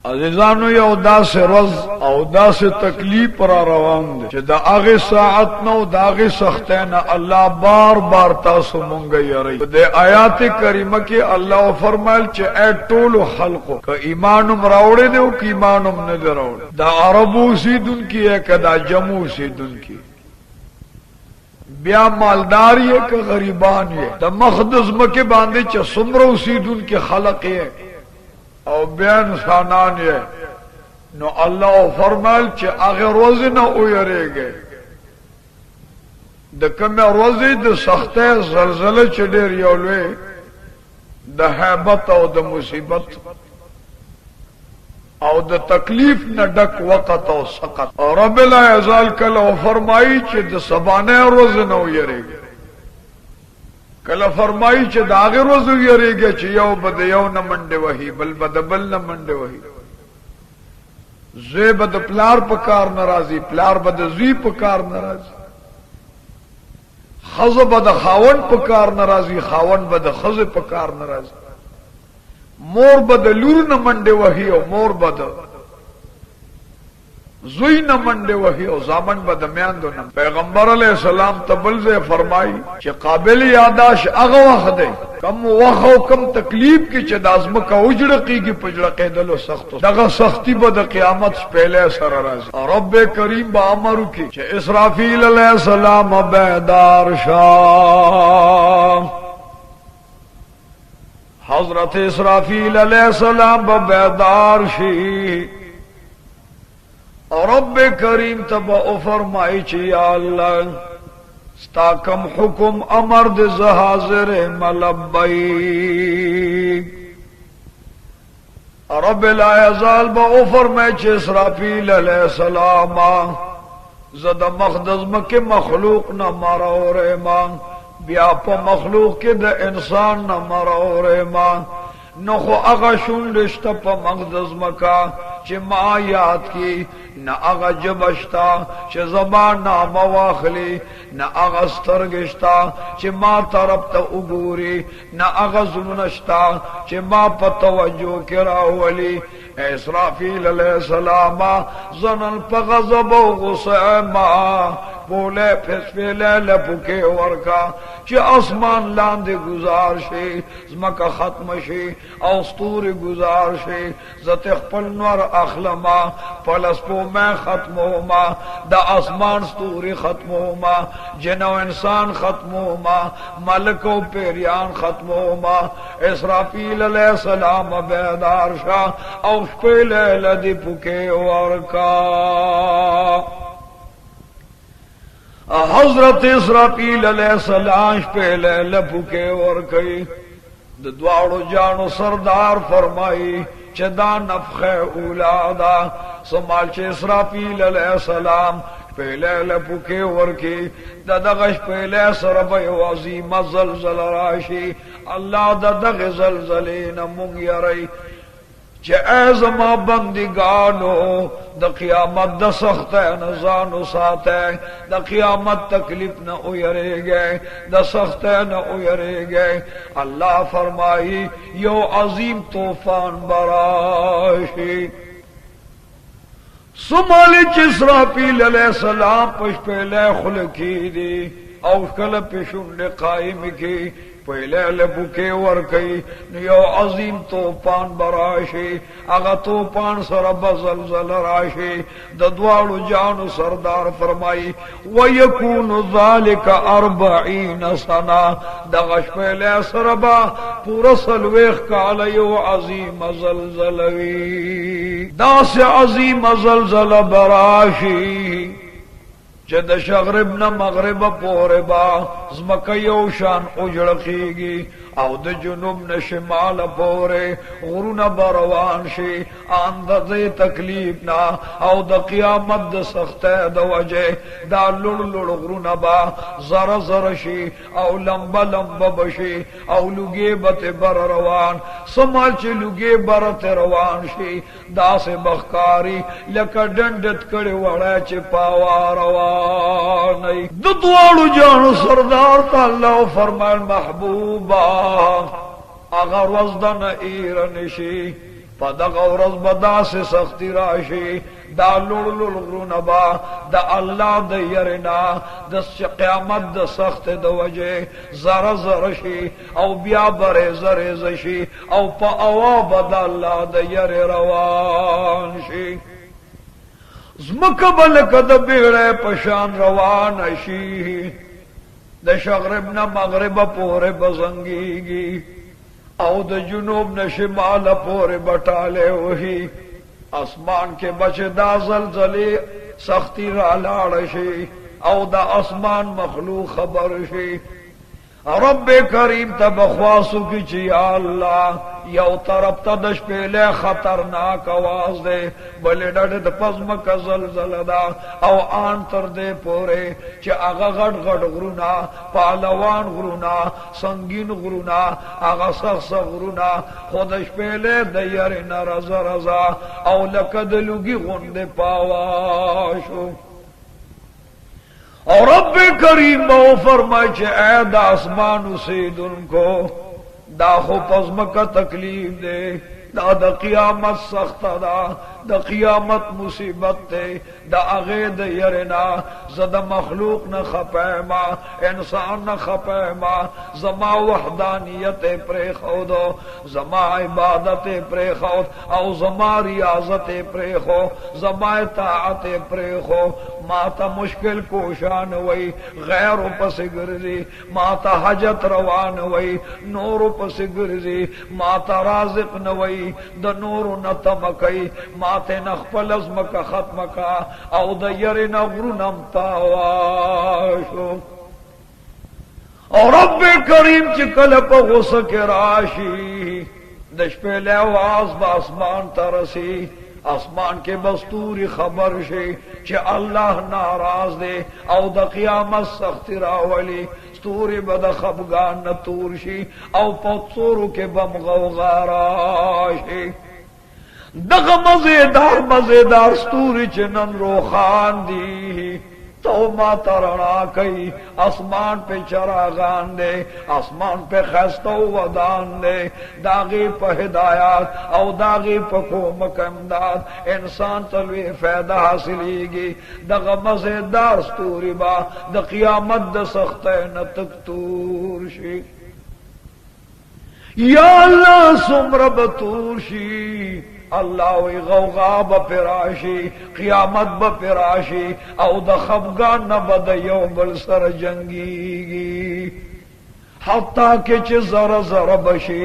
عزیزانو you داسې روز او داسې تکلیف را روان دی چې د هغې ساعت نه او د هغې سختۍ نه الله بار بار تاسو مونږ یری. د آیات کریمه کې الله فرمایل چې اے ټولو خلقو که ایمان هم راوړی دی او که ایمان هم نه دی راوړی، د عربو اوسېدونکي یې که د عجمو اوسېدونکي، بیا مالدار یې که غریبان یې، د مخ د ځمکې باندې چې څومره اوسېدونکي خلق یې او بیا انسانان یې، نو الله فرمایل چې هغه روز نه ویریږي، د کومه ورځې د سختۍ زلزلې چې ډېر یو لوی د هیبت او د مصیبت او د تکلیف نه ډک وخت او سقط، او رب لا یزال کله فرمایي چې د سبانه روز نه ویریږي، کله فرمایي چې د هغه روز ویریږي چې یو بد یو نه منډه وهي، بل بد بل نه منډه وهي، زوی بد پلار په کار ناراضي، پلار بد زوی په کار ناراضي، خزه بد خاون په کار ناراضي، خاون بد خزه په کار ناراضي، مور بد لور نه منډه وهي او مور بد زوی نه منډه وهي او زامن بد میاندو نه. پیغمبر علیہ السلام تبلزه فرمایي چې قابل یاداش هغه وخت دی کم وخت او کم تکلیف کې چې د ازمکه وجړقېږي پجړه کېدلو سخت، دغه سختی به د قیامت شپېلې سره راځي. رب کریم به امر وکړي چې اسرافیل علیہ السلام بیدار شاه، حضرت اسرافیل علیہ السلام به بیدار شي، رب کریم تبا او فرمائی چی یا اللہ ستا کم حکم امر د حاضر ملبئی، رب لا یزال با او فرمائی چی اسرافیل علیہ السلام زد مخدز مکی مخلوق نہ مرا ریما، بیا پا مخلوق کے دا انسان نہ مرا ریما، نخو اغا شونڈشتا پا مقدس مکا چه ما یاد کی، نا اغا جبشتا چه زبان نام واخلی، نا اغا سترگشتا چه ما طرف تا اگوری، نا اغا زنشتا چه ما پا توجہ کراولی. اسرافیل علیہ السلام زنن پا غضب و غصہ ما بولے پھس پھیلے لپکے ورکا چه اسمان لاندے گزار شی، زمکا ختم شی، اوستور گزار شی، زتخ پل نور اخلما پلس پو میں ختم ہوما، دا اسمان ستوری ختم ہوما، جنو انسان ختم ہوما، ملک و پیریان ختم ہوما. اسرافیل علیہ السلام بیدار شاہ او شپیلے لدی پکے ورکا. حضرت اسرافیل علیہ السلام شپیلے لپکے ورکئی، دواړو جانو سردار فرمائی چدا نفخ اولادا سمال چه اسرافیل علیہ السلام پہلے لپکے ورکی ددغش پہلے سربی عظیم زلزل راشی. اللہ ددغ زلزلین مونگ یری چه اے زما بندگانو د قیامت د سخته نزانو ساته، د قیامت تکلیف نہ اویریږي، د سخته نہ اویریږي. الله فرمائی یو عظیم طوفان براشی، سمالی چه اسرافیل علیہ السلام پشپیلے خلقی دی او کل پشنڈ قائم کی پہلے لبکے ورکی، یو عظیم توپان براشی، اگا توپان سر بزلزل راشی. ددوالو جانو سردار فرمائی وَيَكُونُ ذَلِكَ 40 سنہ، دغش پہلے سربا پورا سلویخ کالا یو عظیم زلزلوی، دا سے عظیم زلزل براشی چه د شغرب نه مغرب پورې با زمکه یو شان اجړقېږي او د جنوب نه شمال پورې غرونه بروان شي، اندازې تکلیف نه او د قیامت د سختۍ د وجه دا لوړ لوړ غرونه با زره زره شي او لمبه لمبه بشي او لوګې به بر روان، سمال چې لوګې بر روان شي داسې بخکاری لکه ډنډت کړي وړی چې پاوا روان ای. د دواړو جانو سردار ته الله فرمایل محبوبا اگر وزدن ایرنشی پدغه ورځ به داسې سختی راشي دا لوړ غرونه به د الله د یرنا د قیامت د سخت د وجه زره زره شي او بیا بره زره شي او په اوا به د الله د یر روان شي زمکه بلکه د بیړه پشان روان شي د شغرب نه مغرب پورې بزنګيږي او د جنوب نه شمال پورې بټاله وهي اسمان کې بچ دا زلزلې سختی را لاړ شي او دا اسمان مخلوق خبر شي رب کریم ته بخواسو کی چې یا الله یو طرف ته د شپېلې خطرناک आवाज دی بلې ډډه د پزمک زلزلہ دا او ان تر دې پوره چې هغه غټ غټ غرونا پهلوان غرونا سنگین غرونا هغه سخت غرونا خود شپېلې د یاري ناراضه رضا او لکه د لوګي غوندې پاواشو اور رب کریم وہ فرمائے چھے اے دا اسمان سیدن کو دا خو پزمکا تکلیف دے دا قیامت سخت دا قیامت مصیبت دے دا اغید یرنا زد مخلوق نہ خپیما انسان نہ خپیما زما وحدانیت پرے خودو زما عبادت پرے خود او زما ریاضت پرے خو زما اطاعت پرے خو ماتا مشکل کوشان وئی غیر پس گرزی ماتا حجت روان وئی نور پس گرزی ماتا رازق نوئی د نور نتمکئی ماتے نخپل ازمک ختم کا او د یر نغرنم تاواشو اور رب کریم چکل پا غسک راشی دشپیل آواز با اسمان ترسی اسمان کے بستوری خبر شی چھ اللہ ناراض دے او د قیامت سخت راولی ستوری بد خبگان نتور شی او پتسورو کے بم غوغارا شی دغ مزیدار ستوری چنن روخان دی تو ما ترنا کئی اسمان پہ چراغان دے اسمان پہ خستو ودان دے داغی پہ ہدایات او داغی پہ کومک امداد انسان تلوی فیدہ حاصلی گی دغ مزیدار ستوری با دا قیامت دا سختین تکتور شی یا اللہ سمر بطور شی اللہ وی غوغا بپراشی قیامت بپراشی او د خفگان نبد یو بل سر جنگیگی حتی کہ چھ زر زر بشی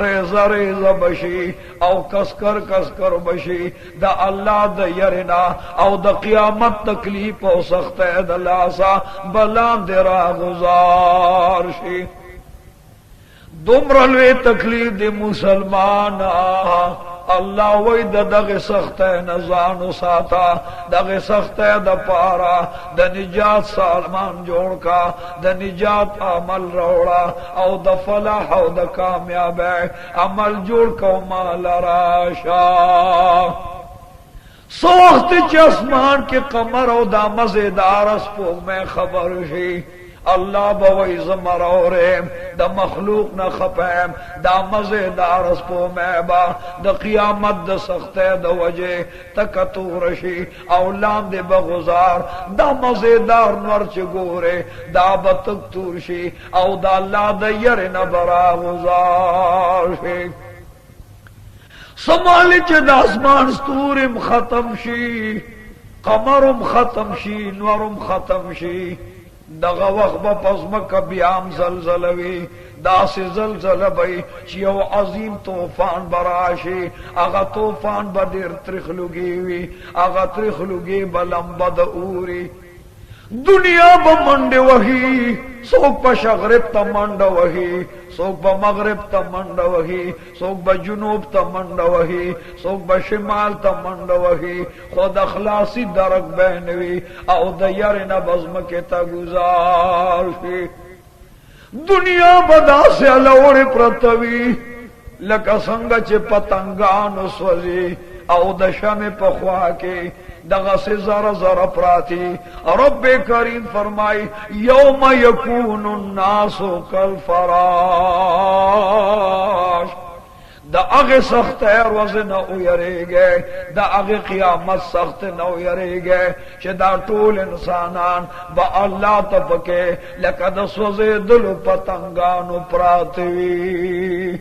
ریز ریز بشی او کسکر بشی دا اللہ دا یرنا او دا قیامت تکلیف او سخت دا لاسا بلان دی را گزار شی دمرلوی تکلیف دی مسلمان اللہ وی دغ سخت نزانو ساتا دغ سخت د پارا د نجات سالمان جوڑ کا د نجات عمل روڑا او د فلاح او د کامیاب عمل جوڑ کو مال راشا سوخت چسمان کے قمر او دا مزیدار اسپو میں خبر شی اللہ بوئی زمروریم دا مخلوق نہ خپیم دا مزیدار اسپو میبا دا قیامت دا سخت دا وجہ تکتورشی اولام دے بغزار دا مزیدار نورچ گورے دا بتکتورشی او دا اللہ دا یرن برا غزار شی سمالی چھ دا اسمان ستورم ختم شی قمرم ختم شی نورم ختم شی دغه وخت په پزمکه بیام زلزلوي داسې زلزله بی چې یو عظیم طوفان براشي هغه طوفان به ډېر تریخلوګي وي هغه تریخلوګي به لمبه د اوري دنیا به منډې وهي څوک په شغرب ته منډه وهي څوک به مغرب ته منډه وهي څوک به جنوب ته منډه وهي څوک به شمال ته منډه وهي خو د خلاصي درک به نه وي او د یارې نه به ځمکې ته ګزار شي دنیا به داسې الوړې پرته وي لکه څنګه چې پتنګانو سوځي او د شمع په خوا کې دغه سے زر زر پراتی رب کریم فرمائی یوم یکون الناس کالفراش دا اغه سخت روز نه ویریږي دا اغه قیامت سخت نه ویریږي چې دا ټول انسانان با الله تفکه لکه د سوزه دل پتنګانو پراتوي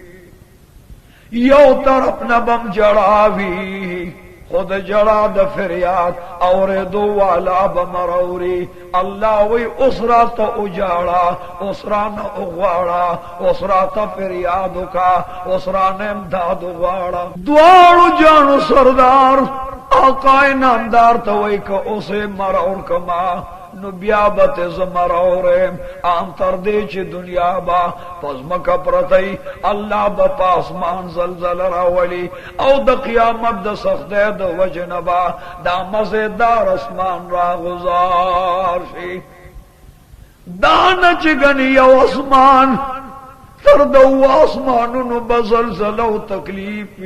یو طرف نه بم جړاوي خود جڑا د فریاد اور دو والا بمروری اللہ وی اسرا تا اجاڑا اسرا نہ اغواڑا اسرا تا فریادو کا اسرا نے امداد اغواڑا دوارو جانو سردار آقای نامدار تا وی کا اسے مرور کما نو بیا بت زمرورم عام تر دې چې دنیا با پزمکه پرتای الله با پاسمان زلزل راولي او د قیامت د سخته د وجنبا دا مزیدار اسمان را گزار شي دانه چې غني او اسمان تر دو اسمانونو بزلزل او تکلیف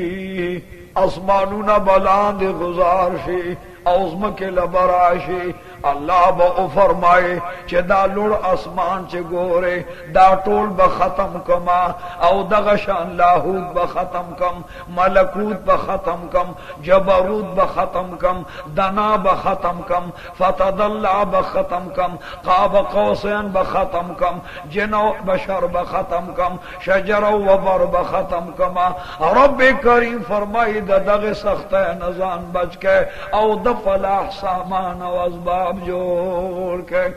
اسمانونه بلاند گزار شي اوزمکه لبراشي اللہ با فرمائے چه دا لوڑ اسمان چه گورے دا ټول با ختم کما او دغه شان لاهوت با ختم کم ملکوت با ختم کم جبروت با ختم کم دنا با ختم کم فتدلع با ختم کم قاب قوسین با ختم کم جنو بشر با ختم کم شجر و بر با ختم کما رب کریم فرمائی دا دغه سخت نزان بچ کے او د فلاح سامان و اسباب جوڑ کے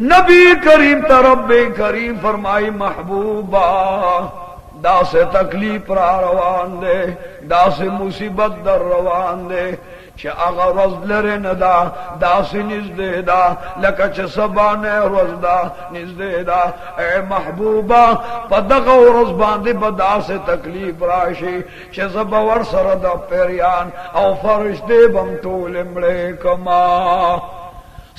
نبی کریم تا رب کریم فرمائی محبوبا دا سے تکلیف را روان دے دا سے مصیبت در روان دے چه اغا روز لره ندا دا سی نزده دا لکه چه سبانه روز دا نزده دا اے محبوبا پا دغا روز بانده با دا سی تکلیف راشی چه زبور سر دا پیریان او فرشته بم طول مڑے کما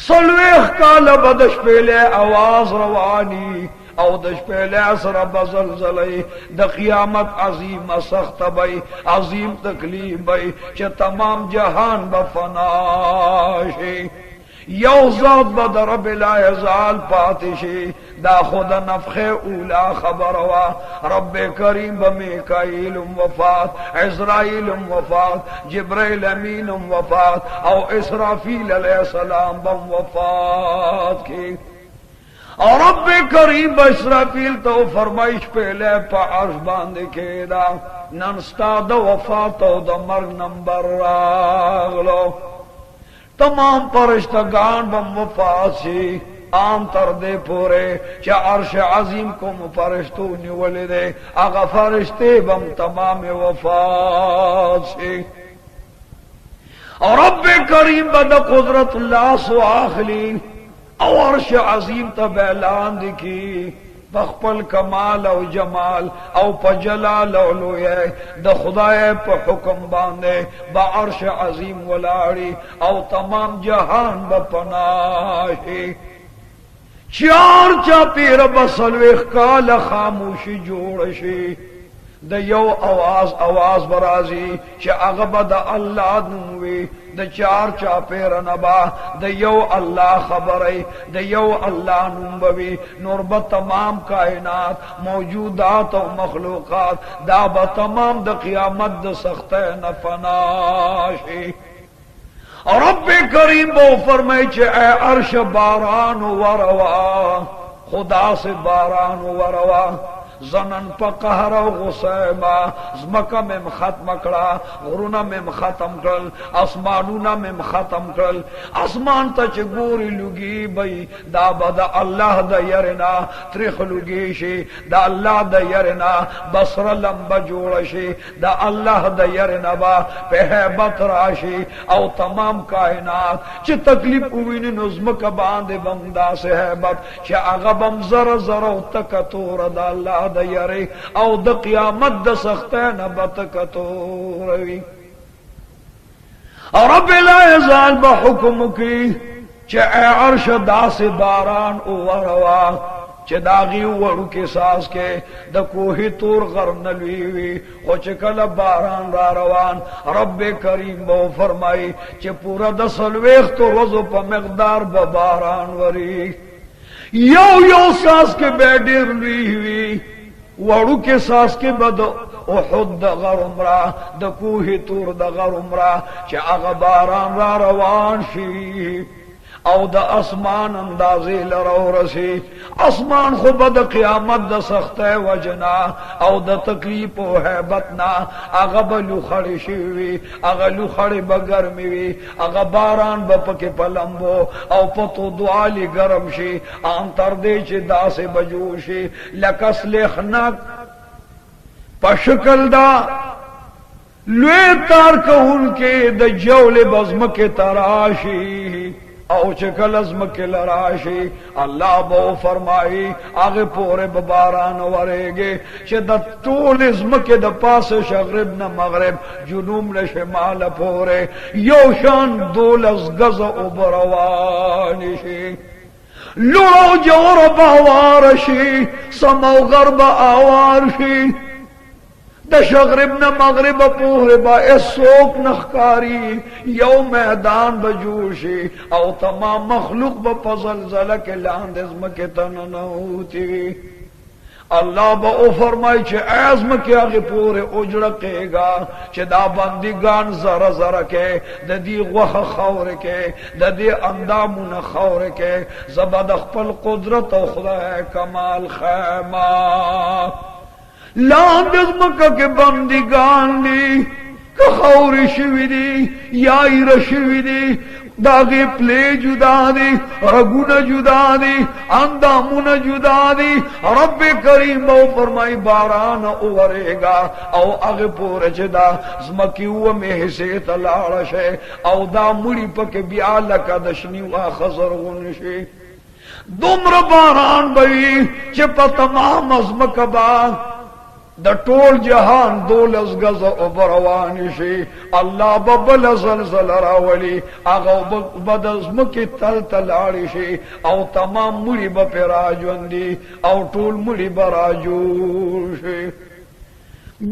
سلویخ کال بدش پیلے آواز روانی او دش پہلے اثر بزلزلی د قیامت عظیم سخت بئی عظیم تکلیف بئی چه تمام جہان بفناشی یو ذات بد رب لا یزال پاتشی دا خود نفخ اولا خبروا رب کریم بمیکائیل وفات عزرائیل وفات جبرائیل امین وفات او اسرافیل علیہ السلام بم وفات کی اور رب کریم باسرافیل تو فرمائش پہلے پا عرش باندے کے دا ننستا دا وفات و دا مرگ نمبر راغلو تمام فرشتگان بم وفات سی عام تر دے پورے چا عرش عظیم کو فرشتو نیولے دے آغا فرشتے بم تمام وفات سی اور رب کریم بدا قدرت اللہ سو آخلی او عرش عظیم تب اعلان دکی بخپل کمال او جمال او پا جلال او لوئے دا خدای پا حکم باندے با عرش عظیم ولاری او تمام جہان با پناہی چار چا پیر بسلویخ کال خاموشی جوڑشی دا یو آواز برازی چه اغبا دا اللہ نموی دا چار چا پیر نبا دا یو اللہ خبری دا یو اللہ نمبوی نور با تمام کائنات موجودات و مخلوقات دا با تمام دا قیامت دا سخت نفناشی رب کریم بو فرمائی چه اے عرش باران وروا خدا سے باران وروا زنن پا قهر و غصیبا زمکا مم ختم کرا غرونا مم ختم کرل اسمانونا مم ختم کرل اسمان تا چه گوری لگی بی دا بدا اللہ دا یرنا تریخ لگی شی دا اللہ دا یرنا بصر لمبا جوڑ شی دا اللہ دا یرنا با پہبت راشی او تمام کائنات چه تکلیف اوینی نزمکا باندے بمدا سے حیبت چه اغبم زر زر و تکتور دا اللہ دا یری او دا قیامت دا سختین بتکتوروی اور رب لا یزال بحکم کی چه اے عرش دا سے باران اووروا چه داغی وڑو کے ساس کے دا کوہی تور غرنلویوی خو چه کل باران را روان رب کریم بو فرمائی چه پورا دا سلویخ تو روزو پا مقدار با باران وری یو ساس کے بیڈیر لوی ہوئی وړو کې ساس کې بد احد د غر عمره د کوه تور د غر عمره چې هغه باران را روان شي او د اسمان اندازې لرو رسی اسمان خو به د قیامت د سختۍ وجنا او د تکلیف او هیبت نه هغه به لوخړې شي وي هغه لوخړې به ګرمې وي هغه باران به پکې په لمبو او په تودوالي ګرم شي ان تر دې چې داسې به جوړ شي لکه سلیخنک په شکل دا لوی تار کوونکې د جولې بزمکې تراشي او چې کله زمکې لراشي الله به فرمایي هغه پورې به باران ورېږي چې د ټول زمکې د پاسه شغرب نه مغرب جنوب نه شمال پورې یو شان 12 غزه اوبه روانې شي لوړ جوړ بهوار شي سم او غرب اوار شي د شغرب نه مغرب پورې با اسوک نخکاری یو میدان به جوړ شي او تمام مخلوق به په زلزله کې لاندې زمکې ته ننوتي الله به او فرمای چې ازمکې هغه پورې اوجړه کېږي چې دا بندګان زره زره کې د دې غوخه خوره کې د دې اندامونه خوره کې زبد خپل قدرت او خدای کمال خیمه لاندز مکہ کے بندگان دی که خوری شوی دی یا ایر شوی دی داغی پلی جدا دی رگون جدا دی اندامون جدا دی رب کریم او فرمائی باران اوورے گا او اغی پور جدا زمکی و محسی تلارشے او دا مڑی پک بیا لکا دشنی و خزر غنشی دمر باران بوی چه پا تمام ازمک با د ټول جهان 12 غزه اوبه روانې شي الله به بل زلزله راولي هغه به د ځمکې تل تلاړې شي او تمام مړي به پرې راژوندي او ټول مړي به راجوړ شي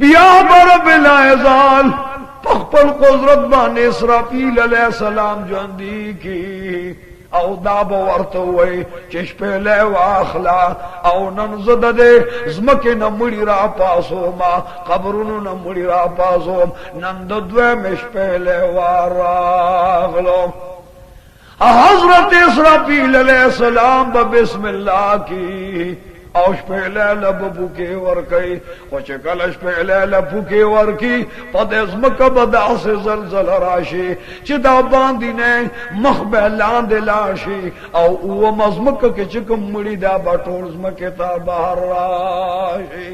بیا به رب العزال په خپل قدرت باندې اسرافیل علیه السلام ژوندي کړي او دا به ورته وای چې شپېلې واخلا او نن زده دې زمکه نه مړی را پاسو ما قبرونو نه مړی را پاسو نن د دوه مشپېلې واراغلو حضرت اسرافیل علیہ السلام به بسم الله کی او شپېلې لبو کې ورکي خو چې کله شپېلې لبو کې ورکی په دې زمکه به داسې زلزله راشي چې دا باندې نه مخ به لاندې لاشي او مزمکه کې چې کوم مړي دا به ټول زمکه ته بهر راشي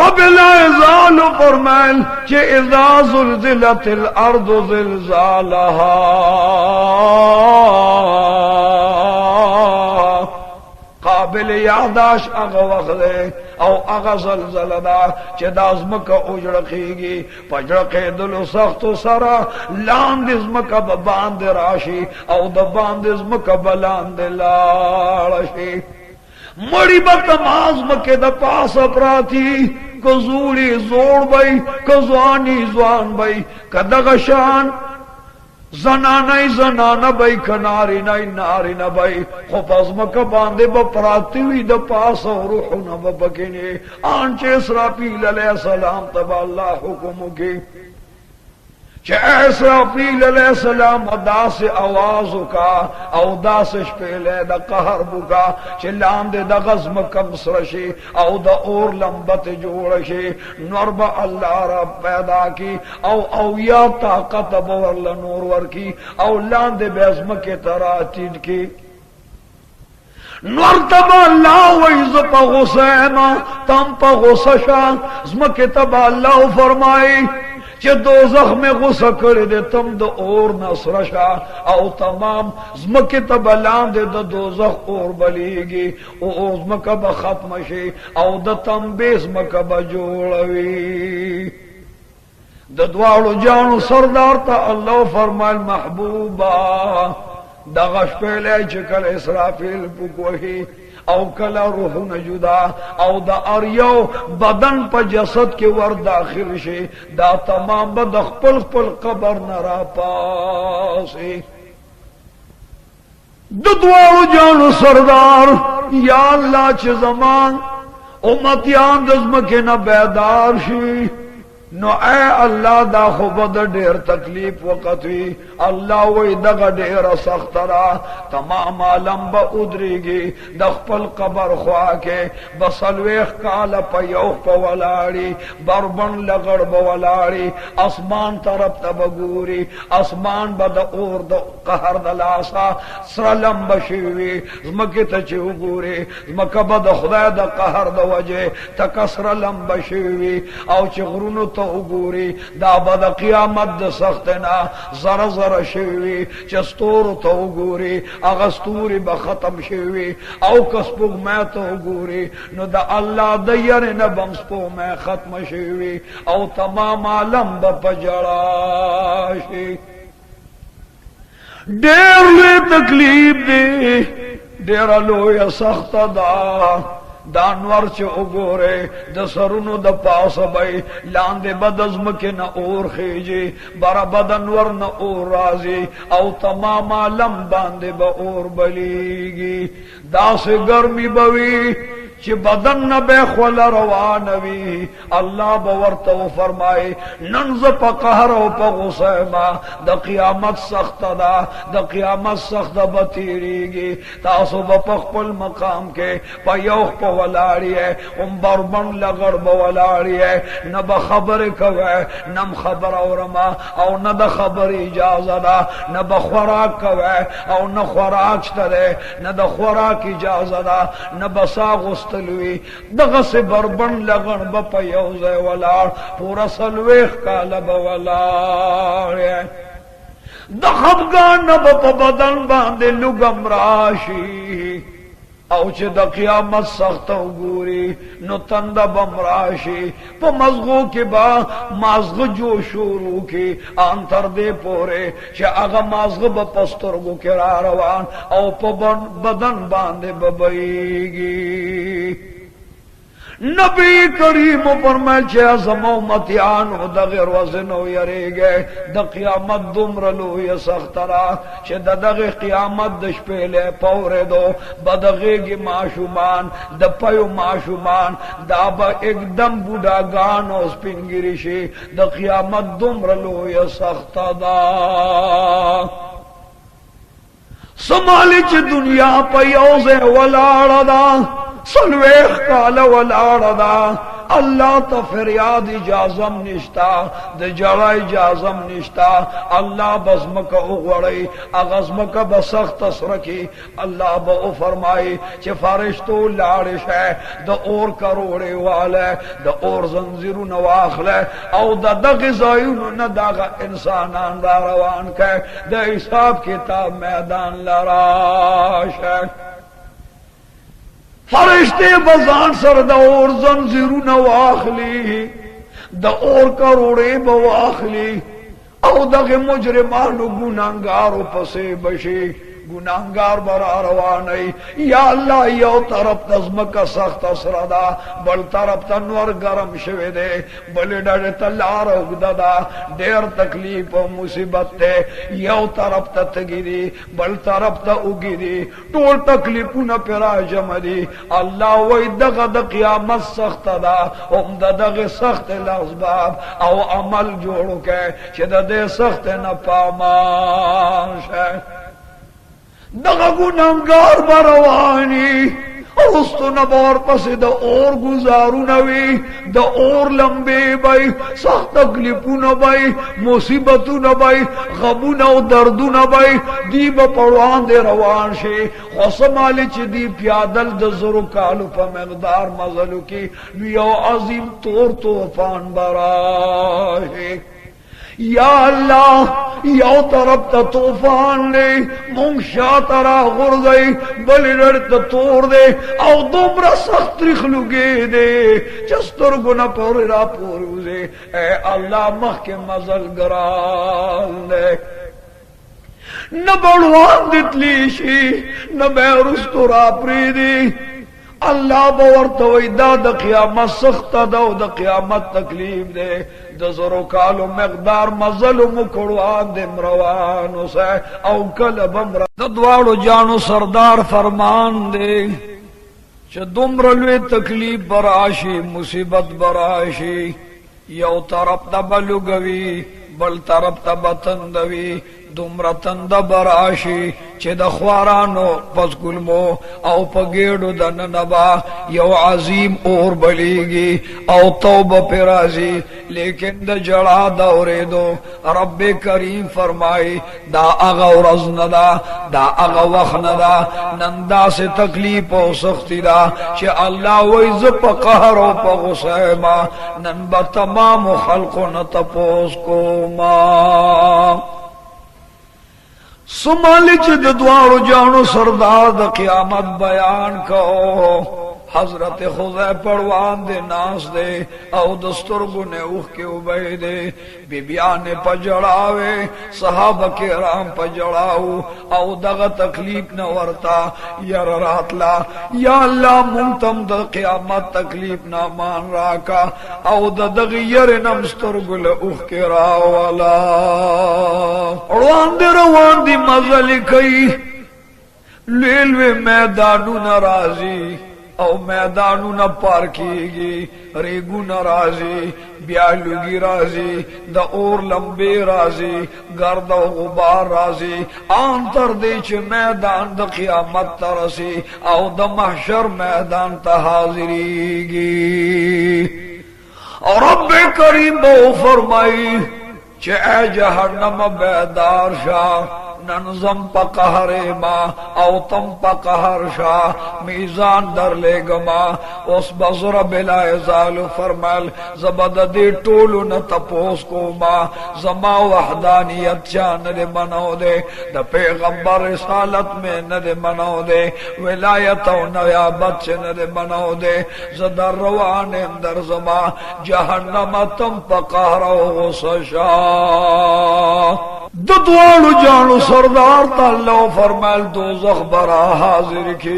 رب العزال فرمائل کہ اذا زلزلت الارض زلزالها قابل یاداش اغا وقت او اغا زلزله دا چې دا ازمکه اوجړه کېږي پجړه کېدلو سختو سره لاندې ازمکه به باندې راشي او د باندې ازمکه به لاندې لاړ شي مڑی بتماز مکے دا پاس پراتی کزوری زوڑ بئی کزوانی زوان بئی کدغشان زنانای زنانا بئی کناری نای ناری نبئی خوب از مکہ باندے با پراتیوی دا پاس روحو نبا بکنی آنچه اسرافیل علیہ السلام تبا اللہ حکمو کی کہ اسرافیل علیہ السلام دا سے آوازو کا او دا سے شپیلے دا قہر بکا چھ لاندے دا غزم کم سرشی او دا اور لمبت جوڑشی نور با اللہ رب پیدا کی او یا طاقت بورل نور ور کی او لاندے بیزم کے تراتین کی نور تبا اللہ ویز پا غسیما تم پا غسشا زمکے تبا اللہ فرمائی کہ دوزخ میں غصہ کرے دے تم دا اور نصرشا او تمام زمکی تبلان دے دا دوزخ اور بلیگی او زمکہ با ختم شی او دا تنبی زمکہ با جوڑوی دا دوالو جانو سردار تا اللہ فرمائل محبوبا دا غش پہلے چکل اسرافیل پکوہی او کلا روحون جدا او دا اریو بدن پا جسد کے ور داخل شے دا تمام با دا خپل خپل قبر نرا پاسی دا دوارو جانو سردار یا اللہ چھ زمان امتیان دزمکے نہ بیدار شی نو اے اللہ دا خوبد دیر تکلیف وقت وی اللہ وی دغ دیر سخت را تمام عالم با ادری گی دخپل قبر خواہ کے بسلویخ کالا پا یوخ پا ولاڑی بربن لگڑ با ولاڑی اسمان طرف تا بگوری اسمان با دا اور دا قہر دلاسا سرلم بشیوی زمکی تا چیو گوری زمکا با دا خدا دا قہر دا وجہ تکا سرلم بشیوی او چی غرونو تا اگوری دا بدا قیامت دا سختنا زر زر شوی چستور تا اگوری اغستوری بختم شوی او کسپوگ میں تا اگوری نو دا اللہ دیر نبم سپو میں ختم شوی او تمام عالم با پجڑا شی دیر لے تکلیف دے دیر لویا سخت دا دانور چه اگورے دا سرونو دا پاس بای لاندے بدزم کے نا اور خیجی برا بدنور نا اور رازی او تمام عالم باندے با اور بلیگی دا سے گرمی بوی چی بدن نبے خول روانوی اللہ بورتو فرمائے ننز پا قہر و پا غسیما دا قیامت سخت دا قیامت سخت بتیریگی تاسو با پخپل مقام کے پا یوخ پا ولاڑی ہے ام بربن لگڑ با ولاڑی ہے نبا خبر کوئے نم خبر اورما او ند خبر اجازہ دا نبا خوراک کوئے او ن خوراک شترے ند خوراک اجازہ دا نبا ساغست تلوی دغه سے بربن لگن بپا یوزے ولار پورا سلویخ کالا بولار دخبگان بپا بدن باندے لگم راشی او چه دا قیامت سخت گوری نو تند بم راشی پا مزغو کی با مازغ جو شروع کی آنتر دے پورے چه اغا مازغ با پسترگو کرا روان او پا بدن باندے ببئیگی نبی کریم فرمائے چھے ازم امتیانو دا غیر وزنو یرے گئے دا قیامت دمرلو یا سخترا چھے دا غیر قیامت دش پہلے پورے دو بدغی گی معشومان دا پیو معشومان دا با ایک دم بودا گانو سپنگیری شی دا قیامت دمرلو یا سخت دا سمالی چھ دنیا پیوزے ولاڑ دا سلویخ کالا ولاڑ دا اللہ تا فریاد اجازم نشتا دا جڑا اجازم نشتا اللہ بزمکا اغوڑی اغزمکا بسخت سرکی اللہ با فرمائی چھ فرشتو لارش ہے دا اور کروڑے والے دا اور زنزیرو نواخلے او دا غزایونو نداغا انسانان را روان کے دا حساب کتاب میدان لراش ہے فرشتے بزان سر دا اور زنزیرو نواخلی دا اور کروڑے بواخلی او دا مجرمانو گناہگارو پسے بشی گناہگار برا روانی یا اللہ یو طرف تزمک سخت اسردا بل طرف تنور گرم شوی دے بل ڈڑ تلار اگددا دیر تکلیف و مصیبت تے یو طرف تتگی دی بل طرف تا اگی دی طول تکلیفو نا پیرا جمع دی اللہ وی دغا دا قیامت سخت دا ام دا دغ سخت لازباب او عمل جوڑو کے چھ دا دے سخت نا پامان شے دغا گناہگار بروانی اوستو نبار پس دا اور گزارو نوی دا اور لمبے بائی سخت تکلیفو نبائی مصیبتو نبائی غبو نو دردو نبائی دی با پروان دے روان شے خسمالی چی دی پیادل دا زرو کالو پا مقدار مزلو کی ویو عظیم طور توفان براشے یا اللہ یو طرف تا طوفان لے منشا ترا غرزائی بلی رڑتا توڑ دے او دومرا سخت رخلو گے دے چستر گنا پوری را پوری دے اے اللہ مخ کے مزل گرال دے نہ بڑوان دتلیشی نہ بیرستو را پریدی اللہ بورتوی دا دا قیامت سخت دا دا قیامت تکلیف دے دا زرو کالو مقدار مزلو مکڑوان دے مروانو سے او کلب امرا دا دوارو جانو سردار فرمان دے च दुमर लुई तकलीफ बराशी मुसीबत बराशी यौ तरफ त बलुगवी बल तरफ त बतंदवी दुमर तंद बराशी चे द ख्वारानो पसगुलमो औ पगेड़ो दन नबा यौ अजीम और बलीगी औ तौब पिराजी लेकिन द जड़ा दौरे दो रब करीम फरमाई दा अगा रजनदा दा अगा वखनदा नंदा से तकलीफ और सख्ती दा चे अल्लाह वैज पकहरो पगुसैमा नन ब तमाम खल्को न तपोस को मां सुमालिच द्वारो जानो सरदार द क़यामत बयान कहो हजरत खुज़ै पड़वान दे नास दे औ दस्तुर गुने उख के उबे दे बिबिया ने पजड़ावे सहाबा के राम पजड़ाऊ औ दग तकलीफ न वरता यार रातला या अल्लाह मुंतम द क़यामत तकलीफ न मान राका औ दग यर नमस्तुर गुल उख के रावला रवान दी मजल कई लेलवे मैदानू नाराजी औ मैदानू न पार कीगी रेगू न राजी ब्यालुगी राजी द और लंबे राजी गर्द गुबार राजी आंतर देच मैदान द क़यामत तरसी औ द महशर मैदान तहाजिरीगी और रब करीम बो फरमाई चे ए जहन्नम बेदार शाह ननजम पकहरे माँ औ तम पकहर शाह मीजान दर ले गमा उस बजुर बिला जालु फरमल जबद दे टोलू न तपोस को माँ जमा वहदानियत चान दे मनो दे द पैगंबर रिसालत में न दे मनो दे विलायत नयाबत से न दे मनो दे जदर रवान अंदर जमा जहन्नम तम पकहरो सशा दुद्वालु जानू सरदार तल्लो फरमाल दोज़ख बरा हाजिर की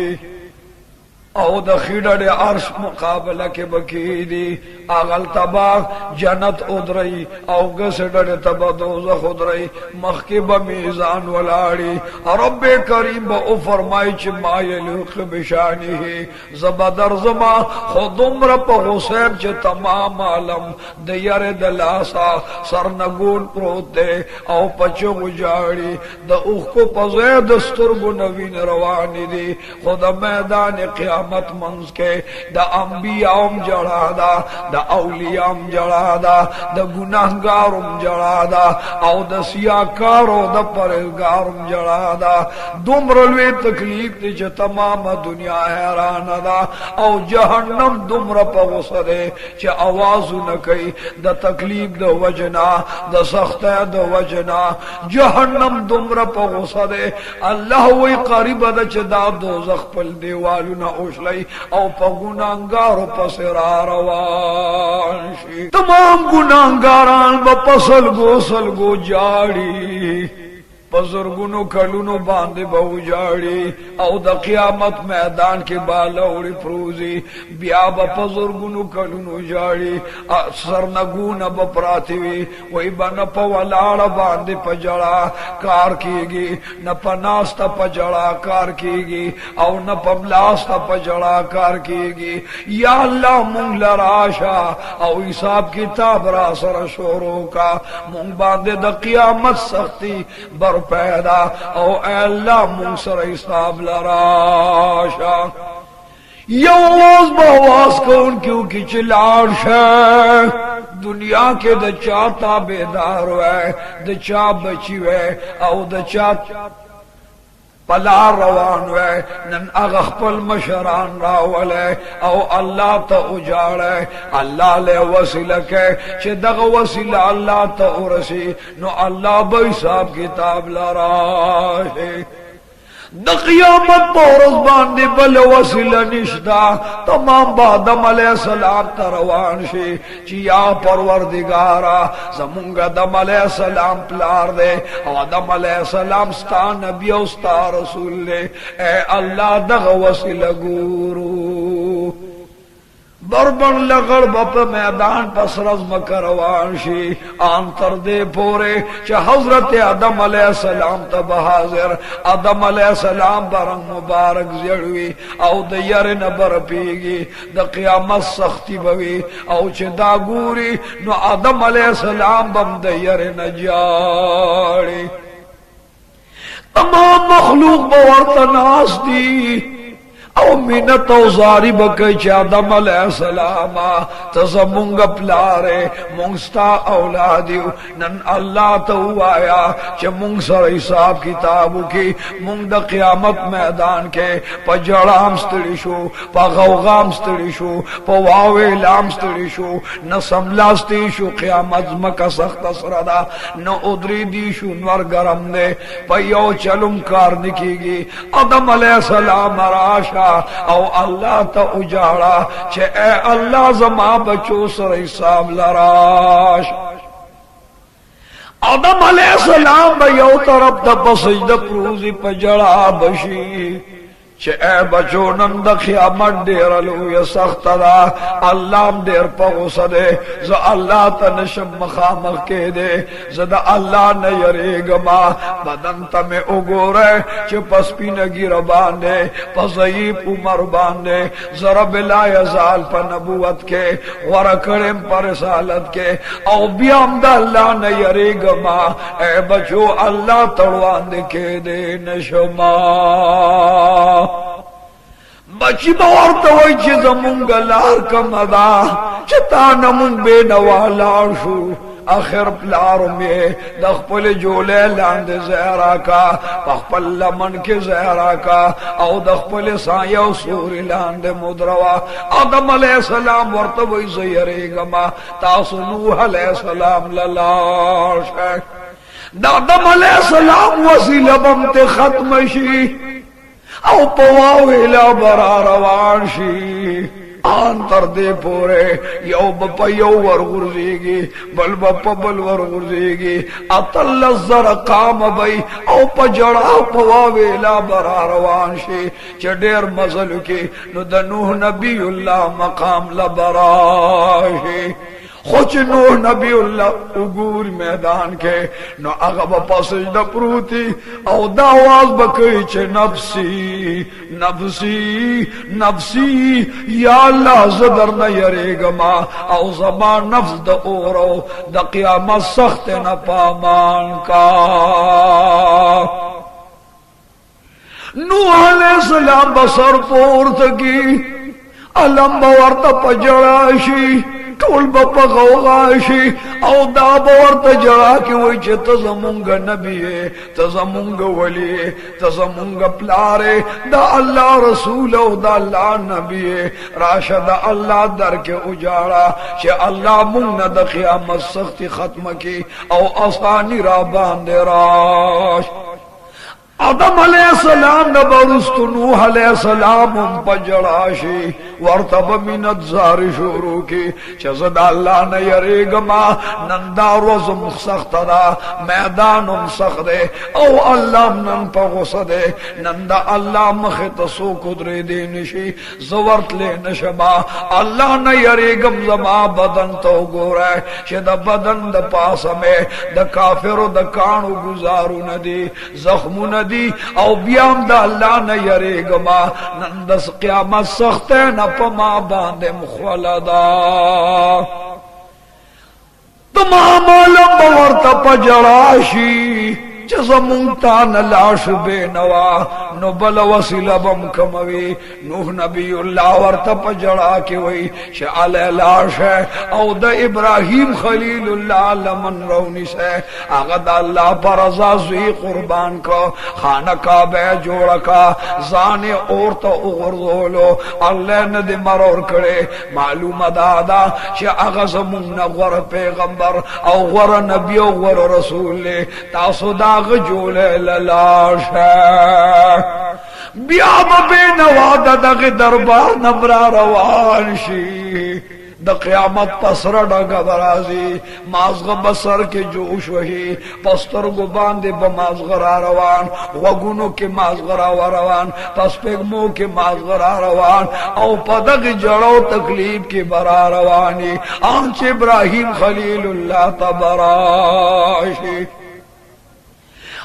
औ द खिडड़े अर्श मुकाबला के बकीदी आगल तबाक जन्नत उदरई औ गसडड़े तबा दोज़ख उदरई मखके बमीजान वलाड़ी रब करीम ब फरमाई च मायलुक बिशानी है जबदर जमा खुदुमर प हुसैन च तमाम आलम दयर दलासा सरनगुन प्रोत दे औ पचो गुजाड़ी द उख को पज़े दस्तुर गु नवीन रवानी दी खुद मैदान क़यामत मत मंज के द अंबियाम जड़ादा द औलियाम जड़ादा द गुनाहगारुम जड़ादा औ द सियाकारो द परहेजगारुम जड़ादा दुमरलवे तकलीफ च तमाम दुनिया हैरान दा औ जहन्नम दुमर पगसदे च आवाजु न कई द तकलीफ द वजना द सख्त द वजना जहन्नम दुमर पगसदे अल्लाह वही करीब द च दा दोज़ख पल देवालु न उशलई औ पगुनाहगारो पसरा रवान तमाम गुनाहगारान ब पसल गो जाड़ी बुजुर्गुनो कलुनो बांधे बहु जाड़ी औ द क़यामत मैदान के बालौड़ी फ्रूजी ब्या ब बुजुर्गुनो कलुनो जाड़ी सरनगून ब प्राथिवी वही बन पवलाड़ बांधे पजड़ा कार कीगी न पनास्त पजड़ा कार कीगी औ न पमलास्त पजड़ा कार कीगी या अल्लाह मुंग लराशा औ हिसाब किताब रासर शोरों का मुंग बांधे द क़यामत सख्ती बर पैदा ओ अल्लाह मुंसर हिसाब लराशा यवाज बवास कौन क्यों की चिलाश है दुनिया के द चाता बेदार है द चा बची है औ द चा पला रवान वे नन अगखपल मशरान रावल है औ अल्लाह त उजाड़ है अल्लाह ले वसीलक है चे दग वसीला अल्लाह त उरसी नो अल्लाह बई साहब किताब लराशे द क़यामत पोरस बांधे बल वसीला निश्ता तमाम बादम अलैहिस्सलाम तरवान शे चिया परवरदिगारा जमुंगा दम अलैहिस्सलाम प्लार दे आदम अलैहिस्सलाम स्ता नबी उस्ता रसूल दे ए अल्लाह दग वसीला गुरु بربن لغڑ بپ میدان پس رزم کروانشی آنتر دے پورے چا حضرت آدم علیہ السلام تب حاضر آدم علیہ السلام برنگ مبارک زیڑوی او دیر نبر پیگی دا قیامت سختی بوی او چا دا گوری نو آدم علیہ السلام بم دیر نجاڑی تمام مخلوق بورت ناس دی او منت او زاری بکی چا آدم علیہ السلام تزا منگ پلارے منگستا اولادیو نن اللہ تو آیا چا منگ سر حساب کتابو کی منگ دا قیامت میدان کے پا جڑام ستڑی شو پا غوغام ستڑی شو پا واوے لام ستڑی شو نسملا ستی شو قیامت مکا سخت سردا نو ادری دی شو نور گرم دے پا یو چلم کار نکی گی آدم علیہ السلام راشا او اللہ تا اجاڑا چھے اے اللہ زما بچو سر حساب لراش آدم علیہ السلام بیو طرف دا پسجد پروزی پجڑا بشی چھے اے بچو نند قیامت دیر لوی سخت دا اللہ دیر پغس دے ز اللہ تا نشم مخامخ کے دے زد اللہ نیرے گما بدن تا میں اگو رہے چھے پس پی نگی ربان دے پس ضعیف عمر باندے ضرب لا یزال پا نبوت کے ورکرم پر رسالت کے او بیام دا اللہ نیرے گما اے بچو اللہ تڑوان دے کے دے نشما بچی باورتا ہوئی چی زمونگ لار کم ادا چتا نمونگ بے نوالار شو آخر پلارو میں دخپل جولے لاند زہرا کا پخپل لمن کے زہرا کا او دخپل سایو سوری لاند مدروا آدم علیہ السلام ورطوئی زیرے گما تاسو نوح علیہ السلام للار شک آدم علیہ السلام وسیلہ بمت ختم شی او پواویلا برا روان شی آنتر دے پورے you Bappa you ورغرزیگی bill Bappa bill ورغرزیگی Atul الزرقام B O پا جڑا پواویلا برا روان شی چا دیر مزل کی نو دنوح نبی اللہ مقام لبراشی خوچ نوح نبی اللہ اگور میدان کے نو اغب پسجد پروتی او دا آواز بکی چے نفسی نفسی نفسی یا اللہ زدر نیرے گما او زمان نفس دا اورو دا قیامت سخت نپامان کا نوح علیہ السلام بسر پورتگی علم بورت پجڑاشی ٹول بپا غوغاشی او دا بورت جڑا کی وی چه تزمونگ نبیے تزمونگ ولیے تزمونگ پلارے دا اللہ رسول او دا اللہ نبیے راشد اللہ در کے اجاڑا چه اللہ مونگ دا قیامت سختی ختم کی او آسانی را باندے راش آدم علیہ السلام نبرست نوح علیہ السلام پجڑاشی ورطب منت زار شروع کی چزد اللہ نیرے گما نندا روزم سخت دا میدانم سخت دے او اللہ نن پا غص دے نندا اللہ مخت سو کدرے دے نشی زورت لے نشما اللہ نیرے گم زما بدن تو گو رہے چہ دا بدن دا پاس میں دا کافر و دا کانو گزارو ندی زخمو ندی او بیام دا اللہ نیرے گما نندس قیامت سخت ہے نا پما باندے مخولدا تمام علم بورتا پجڑاشی چزا مونتان لاش بے نوا نو بل وسیلہ بم کموی نوح نبی اللہ ورطا پجڑا کی وی شعال لاش ہے او دا ابراہیم خلیل اللہ لمن رونی سے آغد اللہ پر ازازوی قربان کو خانہ کعبہ جوڑا کا زانے اورتا اغرزولو اللہ ندی مرور کرے معلوم دادا شا آغاز مون غور پیغمبر او غور نبی او غور رسول لے تاسو دا جولے للاش ہے بیاب بے نواد دغ دربار نمرا روان شی द क़यामत पसरा डगा बराजी माज़ग़ बसर के जोश वही पस्तर गो बांधे बमाज़ग़रा रवान वगुनो के माज़ग़रा वरवान पस्पेगमो के माज़ग़रा रवान औ पदक जड़ो तकलीफ के बरा रवानी आंच इब्राहिम खलीलुल्लाह तबराशी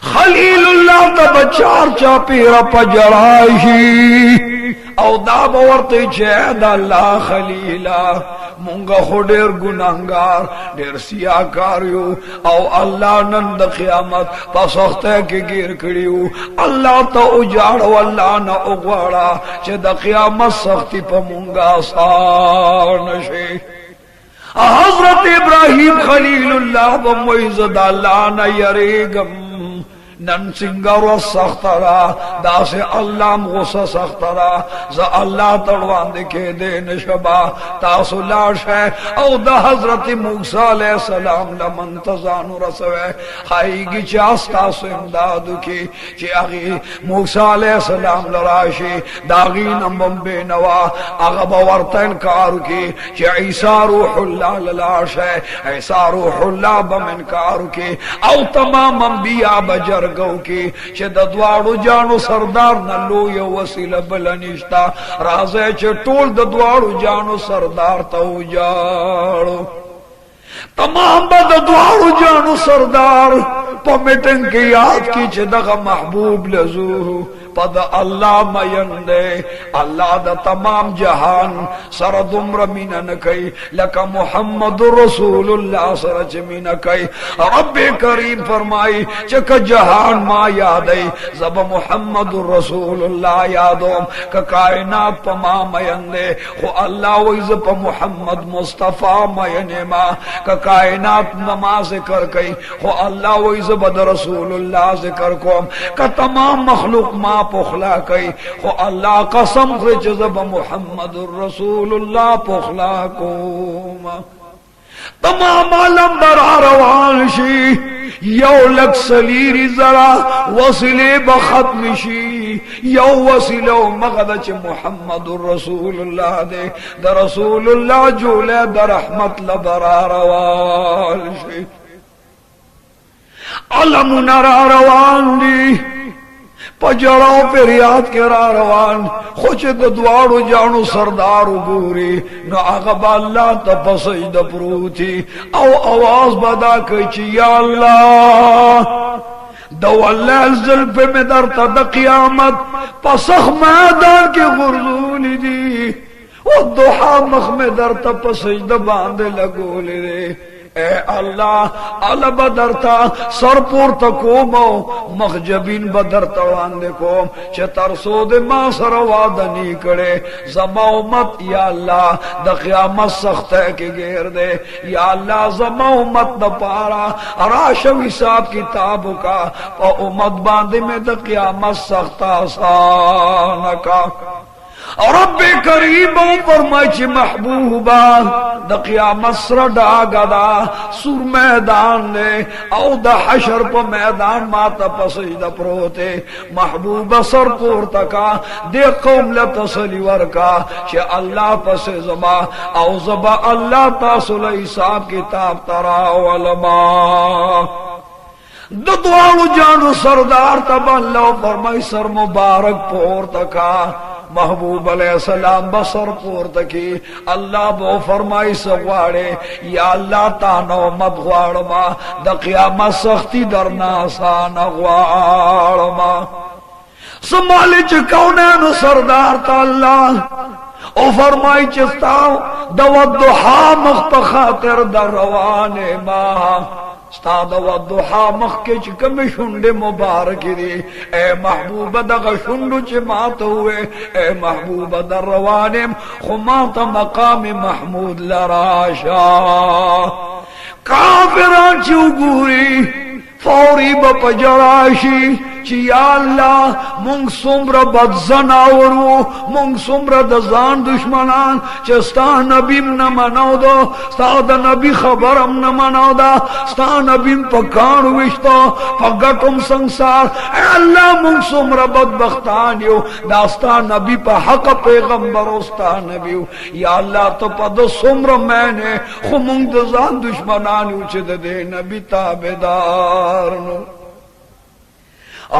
खलीलुल्लाह तब चार चापीरा पजराशी औ दाब वर्ते चेद अल्लाह खलीला मुंगा हो ढेर गुनाहगार ढेर सियाकारियो औ अल्लाह नंद क़यामत पसख्ते के गिर कड़ियो अल्लाह तो उजाड़ो अल्लाह न उगवाड़ा चे द क़यामत सख्ती प मुंगा आसान शे हजरत इब्राहिम खलीलुल्लाह बमोइज़द अल्लाह न यरेगम नन सिंगारो सख्तरा दासे अल्लाह मुसा सख्तरा ज अल्लाह तड़वान दिखे दे नशबा तासु लाश है औ द हजरत मूसा अलैहि सलाम लमन तजानु रसवे खाईगी चास तासु इमदादु की चे आगी मूसा अलैहि सलाम लराशी दागी नमम बेनवा आगा बवर्तन कार की चे ईसा रूहुल्लाह लाश है ईसा रूहुल्लाह बमनकार की औ तमाम अंबिया बजर गौ की चे दद्वाड़ो जानो सरदार न लो यो वसीला बलनिश्ता राजे चे टोल दद्वाड़ो जानो सरदार तो जाड़ो तमाम दद्वाड़ो जानो सरदार पमिटन की याद की चे दगा महबूब लजू पद अल्लाह मयंदे अल्लाह द तमाम जहान सरदुम्र मीनन कई लका मुहम्मद रसूलुल्लाह सरच मीन कई रब्बे करीम फरमाई चक जहान मा यादई जब मुहम्मद रसूलुल्लाह यादोम का कायनात पमा मयंदे हो अल्लाह वइज प मुहम्मद मुस्तफा मयने मा का कायनात नमाज कर कई हो अल्लाह वइज बद रसूलुल्लाह जिक्र कोम का तमाम मखलूक मा पोखला कई हो अल्लाह कसम से जब मुहम्मदुर रसूलुल्लाह पोखला को तमाम आलम बरा रवानशी यौ लक सलीरी जरा वसीले बखतमिशी यौ वसीलो मगदच मुहम्मदुर रसूलुल्लाह दे द रसूलुल्लाह जोले द रहमत लबरा रवानशी अलम नरा रवान दी पजड़ाओ पे रियाद के रवान खुच द्वाड़ो जानो सरदार गुरी न अगबा अल्लाह तपसई द प्रूथी औ आवाज बदा कची या अल्लाह दवल्लाल जुल्फे में दर तद क़यामत पसख मैदान के गुरजूली दी वो दुहा मख में दर तपसई द बांधे लगोले रे ए अल्लाह अल बदरता सरपुर तकोमो मखजबीन बदरता वांदे कोम चतर सोदे मा सरवादनी करे जमाओ मत या अल्लाह द क़यामत सख्त है के घेर दे या अल्लाह जमाओ मत द पारा राशव हिसाब किताब का प उम्मत बांधे में द क़यामत सख्त आसान का रब्बे करीबो फरमाइचे महबूबा द क़यामत सर डागदा सुर मैदान ने औ द हशर प मैदान माता पसईद प्रोते महबूबा सर पोर तका दे कौम ल तसली वर का चे अल्लाह पसे जबा औ जबा अल्लाह तासुल हिसाब किताब तरा वलमा दुआनु जानो सरदार तब अल्लाह फरमाई सर मुबारक पोर तका महबूब अलैहिस्सलाम बसर पोर तकी अल्लाह बो फरमाई सवाड़े या अल्लाह तानो मत ग्वाड़मा द क़यामत सख्ती दरना आसान ग्वाड़मा संभाले च कौनैन सरदार ता अल्लाह ओ फरमाई चस्ताव दवद्दुहा मख्त खातिर दरवाने मा स्ताद वद्दुहा मख्के च कमी शुंडे मुबारक दी ए महबूब दग शुंडु च मात हुए ए महबूब दर रवाने खुमात मकाम महमूद लराशा काफिरान चुगूरी फौरी बपजराशी ची या अल्लाह मुंग सुम्र बदजनावरू मुंग सुम्र दजान दुश्मनान चस्ता नबीम न मनाओ दो स्ताद नबी खबरम न मनाओ दा स्ता नबीम पकान विश्तो पगटुम संसार अल्लाह मुंग सुम्र बदबख्तान यो दास्ता नबी पर हक पैगंबर उस्ता नबी या अल्लाह तो पद सुम्र मैंने खुमुंग दजान दुश्मनान उचित दे नबी ताबेदार नो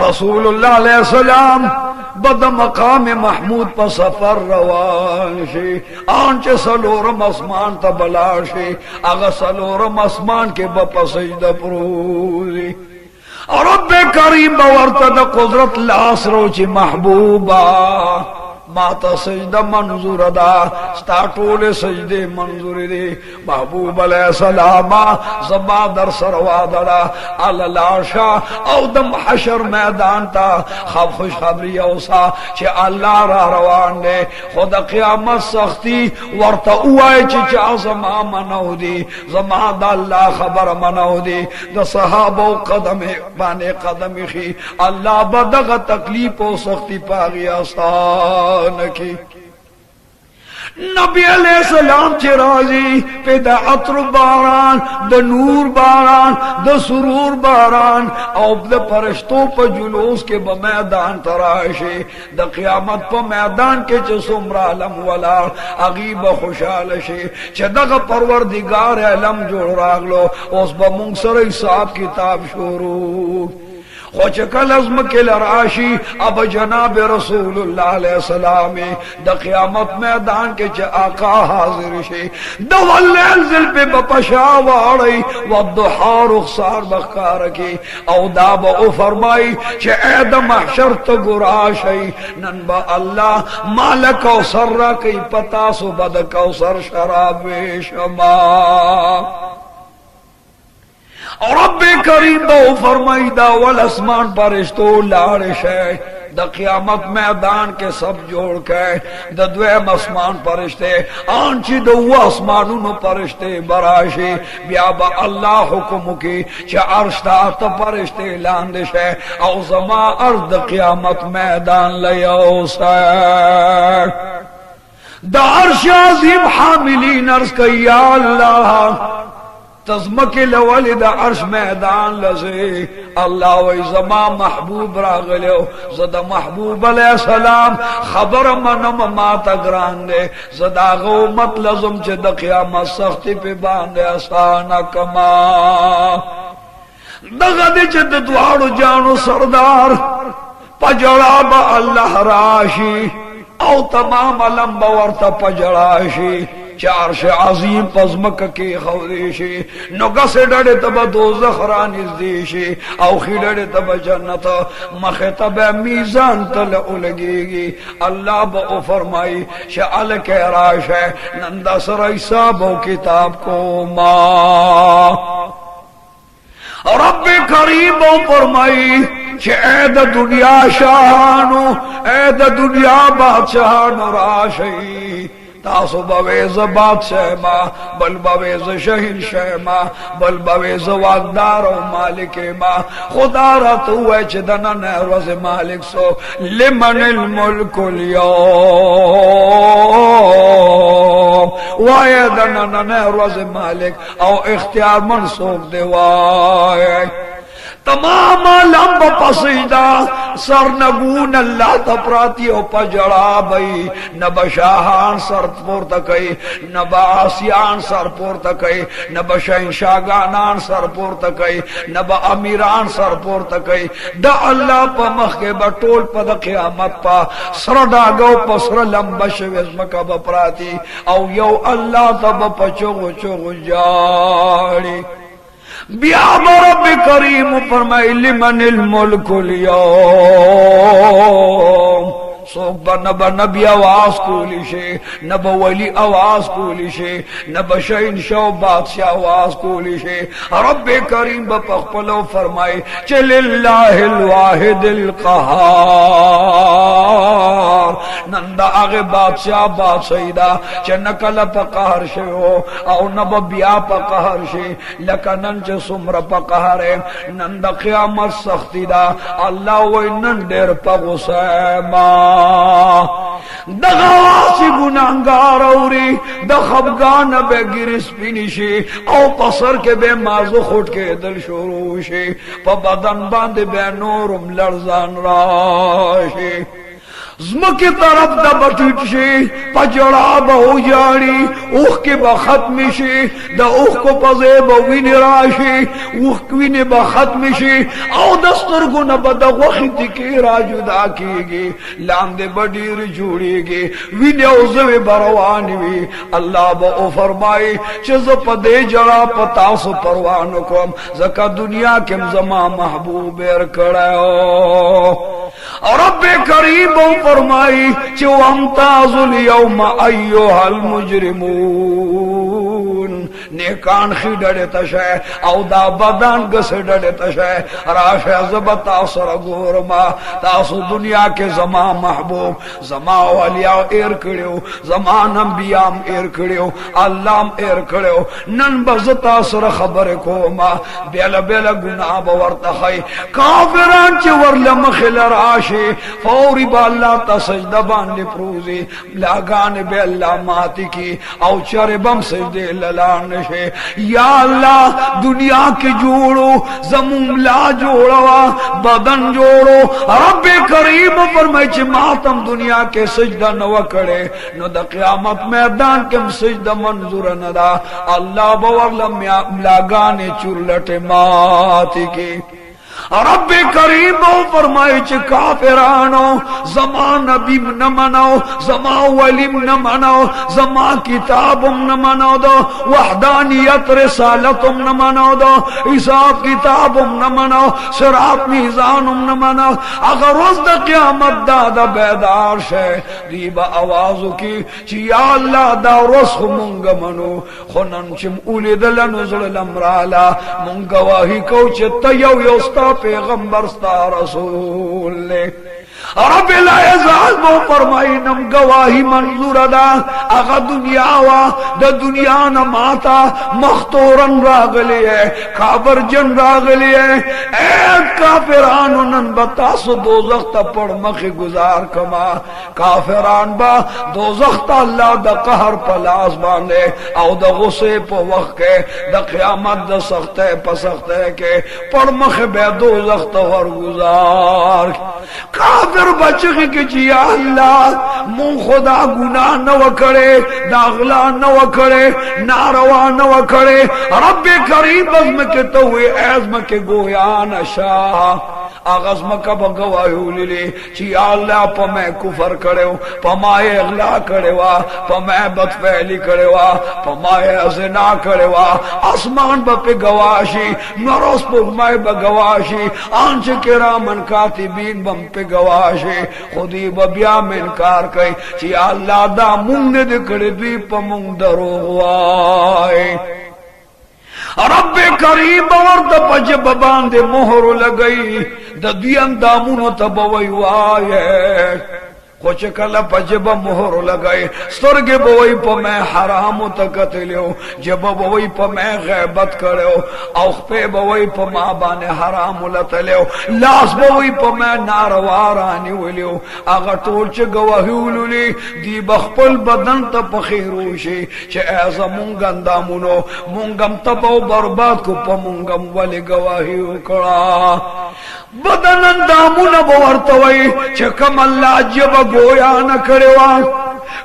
रसूलुल्लाह अलैहि सलाम बद मकाम महमूद पर सफर रवान शे आंच सलोरम आसमान तबलाशे अगर सलोरम आसमान के बपसजद प्रूजी और रब्बे करीम बवर्तद कुदरत लास रोची महबूबा माता सजदा मंजूर दा स्टाटोले सजदे मंजूर दे महबूब अलैहिस्सलामा ज़बा दर सरवादरा अल्लाशा औदम हशर मैदान ता खब खुशखबरी औसा चे अल्लाह रा रवान दे खुद क़यामत सख्ती वर्ता उआए चे ज़मा मनाओ दी ज़मा दा अल्लाह खबर मनाओ दी द सहाबो कदम बाने कदम खी अल्लाह बदग तकलीफ और सख्ती पागी आस्ता नकी नबी अलैहिस्सलाम चे राजी पैदा अतर बारान द नूर बारान द सुरूर बारान और द फरिश्तों पर जुलूस के मैदान तराशे द क़यामत पर मैदान के चुमरा अलम वाला अगीब खुशाल शे चदग परवरदिगार अलम जोड़ रागलो उस बमुंसर हिसाब किताब शुरू खोचकल अज़्म के लराशी अब जनाब रसूलुल्लाह अलैहि सलाम द क़यामत मैदान के च आका हाजिर शे दवल्लैल ज़िल पे बपशा वाड़ी व दुहा रुखसार बखार की औदाब ओ फरमाई च ऐद महशर तो गुराशई नन बा अल्लाह माल कौसर रा कई पता सो बद कौसर शराब शमा और रब्बे करीम दो फरमाईदा वल आसमान परिश्तो लारिश है द क़यामत मैदान के सब जोड़ के द द्वैम आसमान परिश्ते आंची दो आसमानों में परिश्ते बराशे ब्याबा अल्लाह हुक्म की च अर्शता तो परिश्ते लांदिश है औ ज़मा अर्द क़यामत मैदान लयो से द अर्श अज़ीम हामिलीन अर्श कया अल्लाह तज़मके लवलिद अर्श मैदान लजे अल्लाह वही ज़मा महबूब रागलो ज़दा महबूब अलैहिस्सलाम खबर मनम माता ग्रांदे ज़दा गो मत लज़म चे द क़यामत सख्ती पे बांधे आसाना कमा दगदे चे द द्वारो जानो सरदार पजड़ा बा अल्लाह राशी औ तमाम अलम बवर्ता पजड़ाशी चार से अजीम पजमक के खवरेशे नोगा से डरे तब दोज़ख रानिज देशे औखी डरे तब जन्नत मखे तब मीज़ान तल उलगेगी अल्लाह बो फरमाई शाल के राश है नंदा सराई साबो किताब को माँ रब्बे करीम फरमाई ऐद दुनिया शाहानो ऐद दुनिया बादशाहानो राशई तासो बवेज बादशाह मा बल बवेज शहीन शहमा बल बवेज वागदार और मालिक मा खुदा रत हुए चदना नहरोज मालिक सो लिमनिल मुल्कुल यौम वाये दना नहरोज मालिक और इख्तियार मनसूब देवाए तमाम लंब पसीदा सरनगून अल्लाह तपराती पजड़ा बई न बशाहान सर पोर तकई न बासियान सर पोर तकई न बशहंशागानान सर पोर तकई न ब अमीरान सर पोर तकई द अल्लाह प मख के बटोल पद क़यामत पा सरडा गो पसर लंबश विस्म का बपराती औ यो अल्लाह तब पचो चो जाड़ी बियाब रब करीम फरमाई लिमनिल मुल्कुल यौम सोक ब नबी आवाज कोली शे, न ब वली आवाज कोली शे, न ब शहंशाह बादशाह आवाज कोली शे। रब करीम ब पखपलो फरमाए लिल्लाहिल वाहिदिल क़हार, नंदा आगे बादशाह बादशाहीदा च नकल पकहर शे हो औ न ब बिया पकहर शे लकनन च सुमर पकहर है नंदा क़यामत सख्ती दा अल्लाह वही नंडेर पगुसैमा दगावासी गुनाहगार औरी दखबगान बे गिरिस पिनिशे औ पसर के बे माजो खुट के दिल शुरू शे प बदन बांधे बे नूरम लर्जान राशे की तरफ द बटिट से पजड़ा बहु जाड़ी उख के बखत्म से द उख को पजे बिन राशे उख विन बखत्म से औ दस्तर गुन बद वखी के राजुदा कीगे लांदे बडीर जोड़ेगे विन उजवे बरवानवी अल्लाह बो फरमाए चज पदे जड़ा पतास परवान को जका दुनिया के जमा महबूब एर कड़ो और रब करीम फरमाई चमताजुल यौम अय्युहल मुजरिमून नेकान खी डरे तशे औदा बदान गस डरे तशे राशे जबता सर गोरमा तासु दुनिया के जमा महबूब जमा वलिया एर कड़ो जमान अंबियाम एर कड़ो अल्लाम एर कड़ो नन बजता सर खबर को मा बेल बेल गुनाह बवर्त है काफिरान च वरल मखिल राशे फौरी बाल्ला तसजदा बांधे प्रूजी लागान बे अल्लाह माती की औचरे बम सजदे ललान शे या अल्लाह दुनिया के जोड़ो जमुन ला जोड़वा बदन जोड़ो रब करीम फरमाए मातम दुनिया के सजदा नव करे न द क़यामत मैदान के सजदा मंजूर न दा अल्लाह बवरलम लागाने चुरलटे माती की रब करीम फरमाए काफिरानो जमा नबीम न मनाओ जमा वलीम न मनाओ जमा किताबुम न मनाओ दो वहदानियत रिसालतुम न मनाओ दो हिसाब किताबुम न मनाओ सिरात मीज़ानुम न मनाओ अगर रोज द क़यामत दादा बेदार शे दीबा आवाज़ की या अल्लाह दा रोज मुंग मनो खुनन चिम उलिदल नज़ल लमराला मुंग गवाही को तयौ योस्ता पैगंबर स्ता रसूल ने रब लायजाल फरमाई नम गवाही मंजूर अदा अगा दुनिया वा द दुनिया न माता मख्तूरन रागली है खाबर जन रागली है ए काफिरान नन बतास दोजख त पड़ मख गुजार कमा काफिरान बा दोजख त अल्लाह द कहर पलास बांधे औ द गुस्से प वक्त के द क़यामत द सख्ते पसख्ते के पड़ मख बे दोजख त वर गुजार काफिर बच्चे के जिया अल्लाह मुंह खुदा गुनाह न वकड़े दागला न वकड़े नारवा न वकड़े रब करीम बज़म के तो हुए ऐज़म के गोया नशा आगज़म का बगवाही ले ची अल्लाह प मैं कुफर करे प माए अगला करे वा प मैं बदफैली करे वा प माए ज़िना करे वा आसमान पे गवाशी नरोस पे मैं बगवाशी आंच के रामन कातिबीन बम पे गवाशी खुदी बबिया में इनकार कई ची अल्लाह दा मुंग ने दिखड़े भी प मुंग दरोवाए रब करीम वर्द पज बांधे मोहर लगई ददियन दामुनो तबवई वाये कुछ कल पजब मोहर लगाए स्वर्ग बोई प मैं हराम तकत लियो जब बोई प मैं गैबत करो औख पे बोई प मां बाने हराम लत लियो लाश बोई प मैं नारवारानी लियो अगर टोल च गवाही उलुली दी बखपल बदन त पखीरूशी च ऐसा मुंगंदा मुनो मुंगम तबो बर्बाद को प मुंगम वाली गवाही उकड़ा बदन दामुन बोवर्तवई च कमल्ला जब गोया न करेवा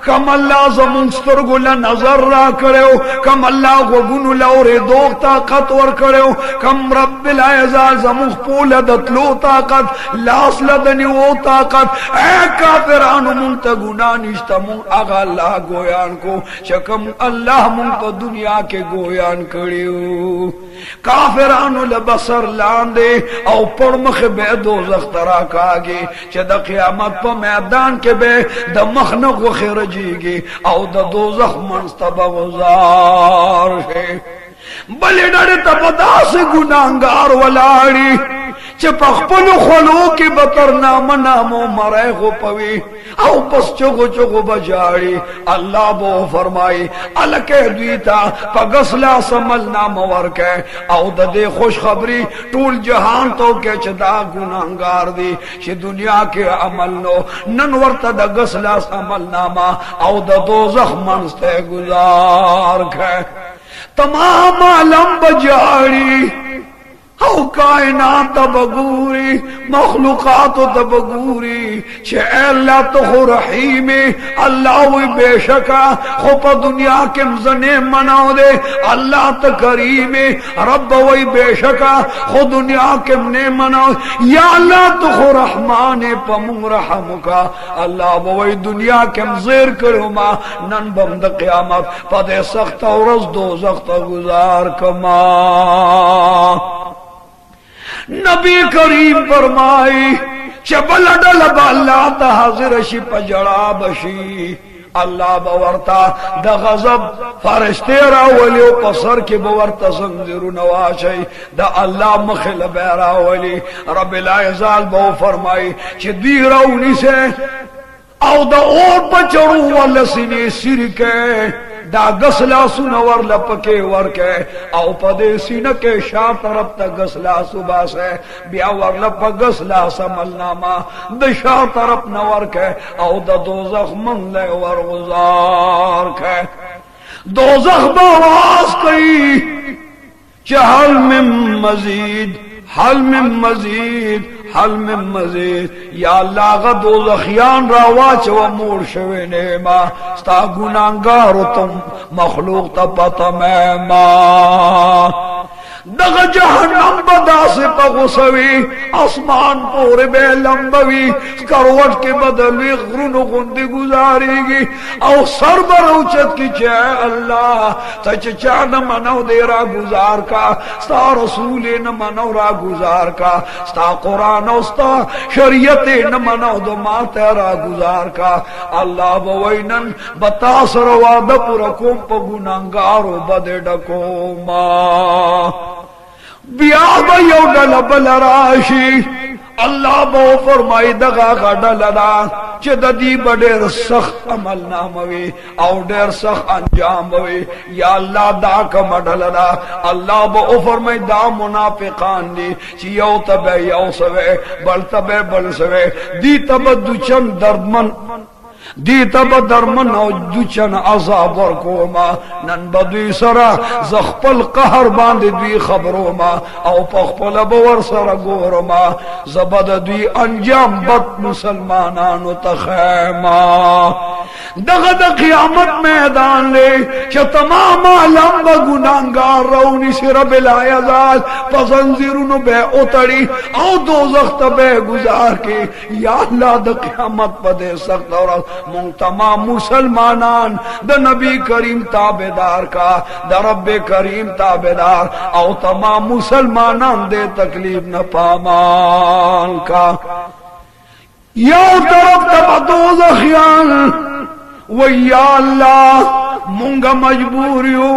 कम अल्लाह ज़मून स्तरगु ला नजर रा करो, कम अल्लाह गुनु लौरे दो ताकत वर करो, कम रब्बिल इज़्ज़त ज़मून पूल दतलो ताकत लास लदनी वो ताकत ए काफिरान मुंत गुना निश्ता मुं आगा अल्लाह गोयान को चकम अल्लाह मुं तो दुनिया के गोयान करियो। काफिरान लबसर लांदे औ पड़ मख बे दोज़ख तरा कागे च द क़यामत प मैदान के बे द मखनक व खरजीगे औ द दोज़ख मनस्तब गुजार है। बले डरे तबदा से गुनाहगार वलाड़ी चपखपल खलो के बतर नाम नामो मरे हो पवी औ बस चोगो चोगो बजाड़ी अल्लाह बो फरमाई अलके द्वीता पगसला समल नाम वर के औ दे खुशखबरी टूल जहान तो के चदा गुनाहगार दी श दुनिया के अमल नो ननवर तद गसला समल नामा औ द दोज़ख मनस्ते गुजार के तमाम आलम बजाड़ी औ कायनात बगूरी मखलूकात बगूरी छे अल्लाह तो रहीम अल्लाह बेशका खुप दुनिया के जने मनाओ दे अल्लाह तो करीम रब वही बेशका खु दुनिया के ने मनाओ या अल्लाह तो रहमान पमु रहमुका अल्लाह वही दुनिया के जेर करो मा नन बंद क़यामत पदे सख्त और दोज़ख गुजार कमा। नबी करीम फरमाई चबल डल बाला हाजिर शी पजड़ा बशी अल्लाह बवरता द गजब फरिश्ते रावलियो पसर के बवरता संजिरु नवाशई द अल्लाह मखिल बैरावली रब्बिल इज़्ज़त बो फरमाई च दी रौनी से औ द और पचड़ू वाले सिने सिर के दा गसला सुनवर लपके वर के औ पदे सीन के शाह तरफ तक गसला सुबह से ब्या वर लप गसला समलनामा द शाह तरफ नवर के औ द दोज़ख मन ले वर गुजार के दोज़ख बवास कई चहल में मजीद हल में मजीद हल में मजीद या अल्लाह दोज़खियान रावाच व मोर शवे नेमा स्ता गुनाहगार तुम मखलूक तपत में मा दग जहन्नम बदा से पगुसवी आसमान पूरे बे लंबवी करवट के बदलवी गुरुन गुंदी गुजारेगी और सरबर उचत की जय अल्लाह सच चा न मनो देरा गुजार का स्ता रसूल न मनोरा गुजार का स्ता कुरान उस्ता शरीयत न मनो दो मा तेरा गुजार का अल्लाह बवैनन बता सरवाद पुरकुम प गुनाहगारो बदे डको मा ब्याह यो डल बल राशि अल्लाह बो फरमाई दगा का डलरा चदी बडेर सख्त अमल नामवे और डेर सख्त अंजाम वे या अल्लाह दा का डलरा अल्लाह बो फरमाई दा मुनाफिकान दी चियो तबे यो सवे बल तबे बल सवे दी तब दुचन दर्दमन दी तब दरमन दुचन अजाब और कोमा नन बदुई सरा जखपल कहर बांध दुई खबरों मा औ पखपल बवर सरा गोरमा जबद दुई अंजाम बद मुसलमानानु तखैमा दगद क़यामत मैदान ले च तमाम आलम ब गुनाहगार रौनी से रब्बिल इज़्ज़त पजंजीरुन बे उतरी औ दोज़ख तबे गुजार के या अल्लाह द क़यामत पदे सख्त और तमाम मुसलमानान द नबी करीम ताबेदार का द रब्बे करीम ताबेदार और तमाम मुसलमानान दे तकलीफ न पामान का यो तरफ तब दोज़खियान वो या अल्लाह मुंगा मजबूरियो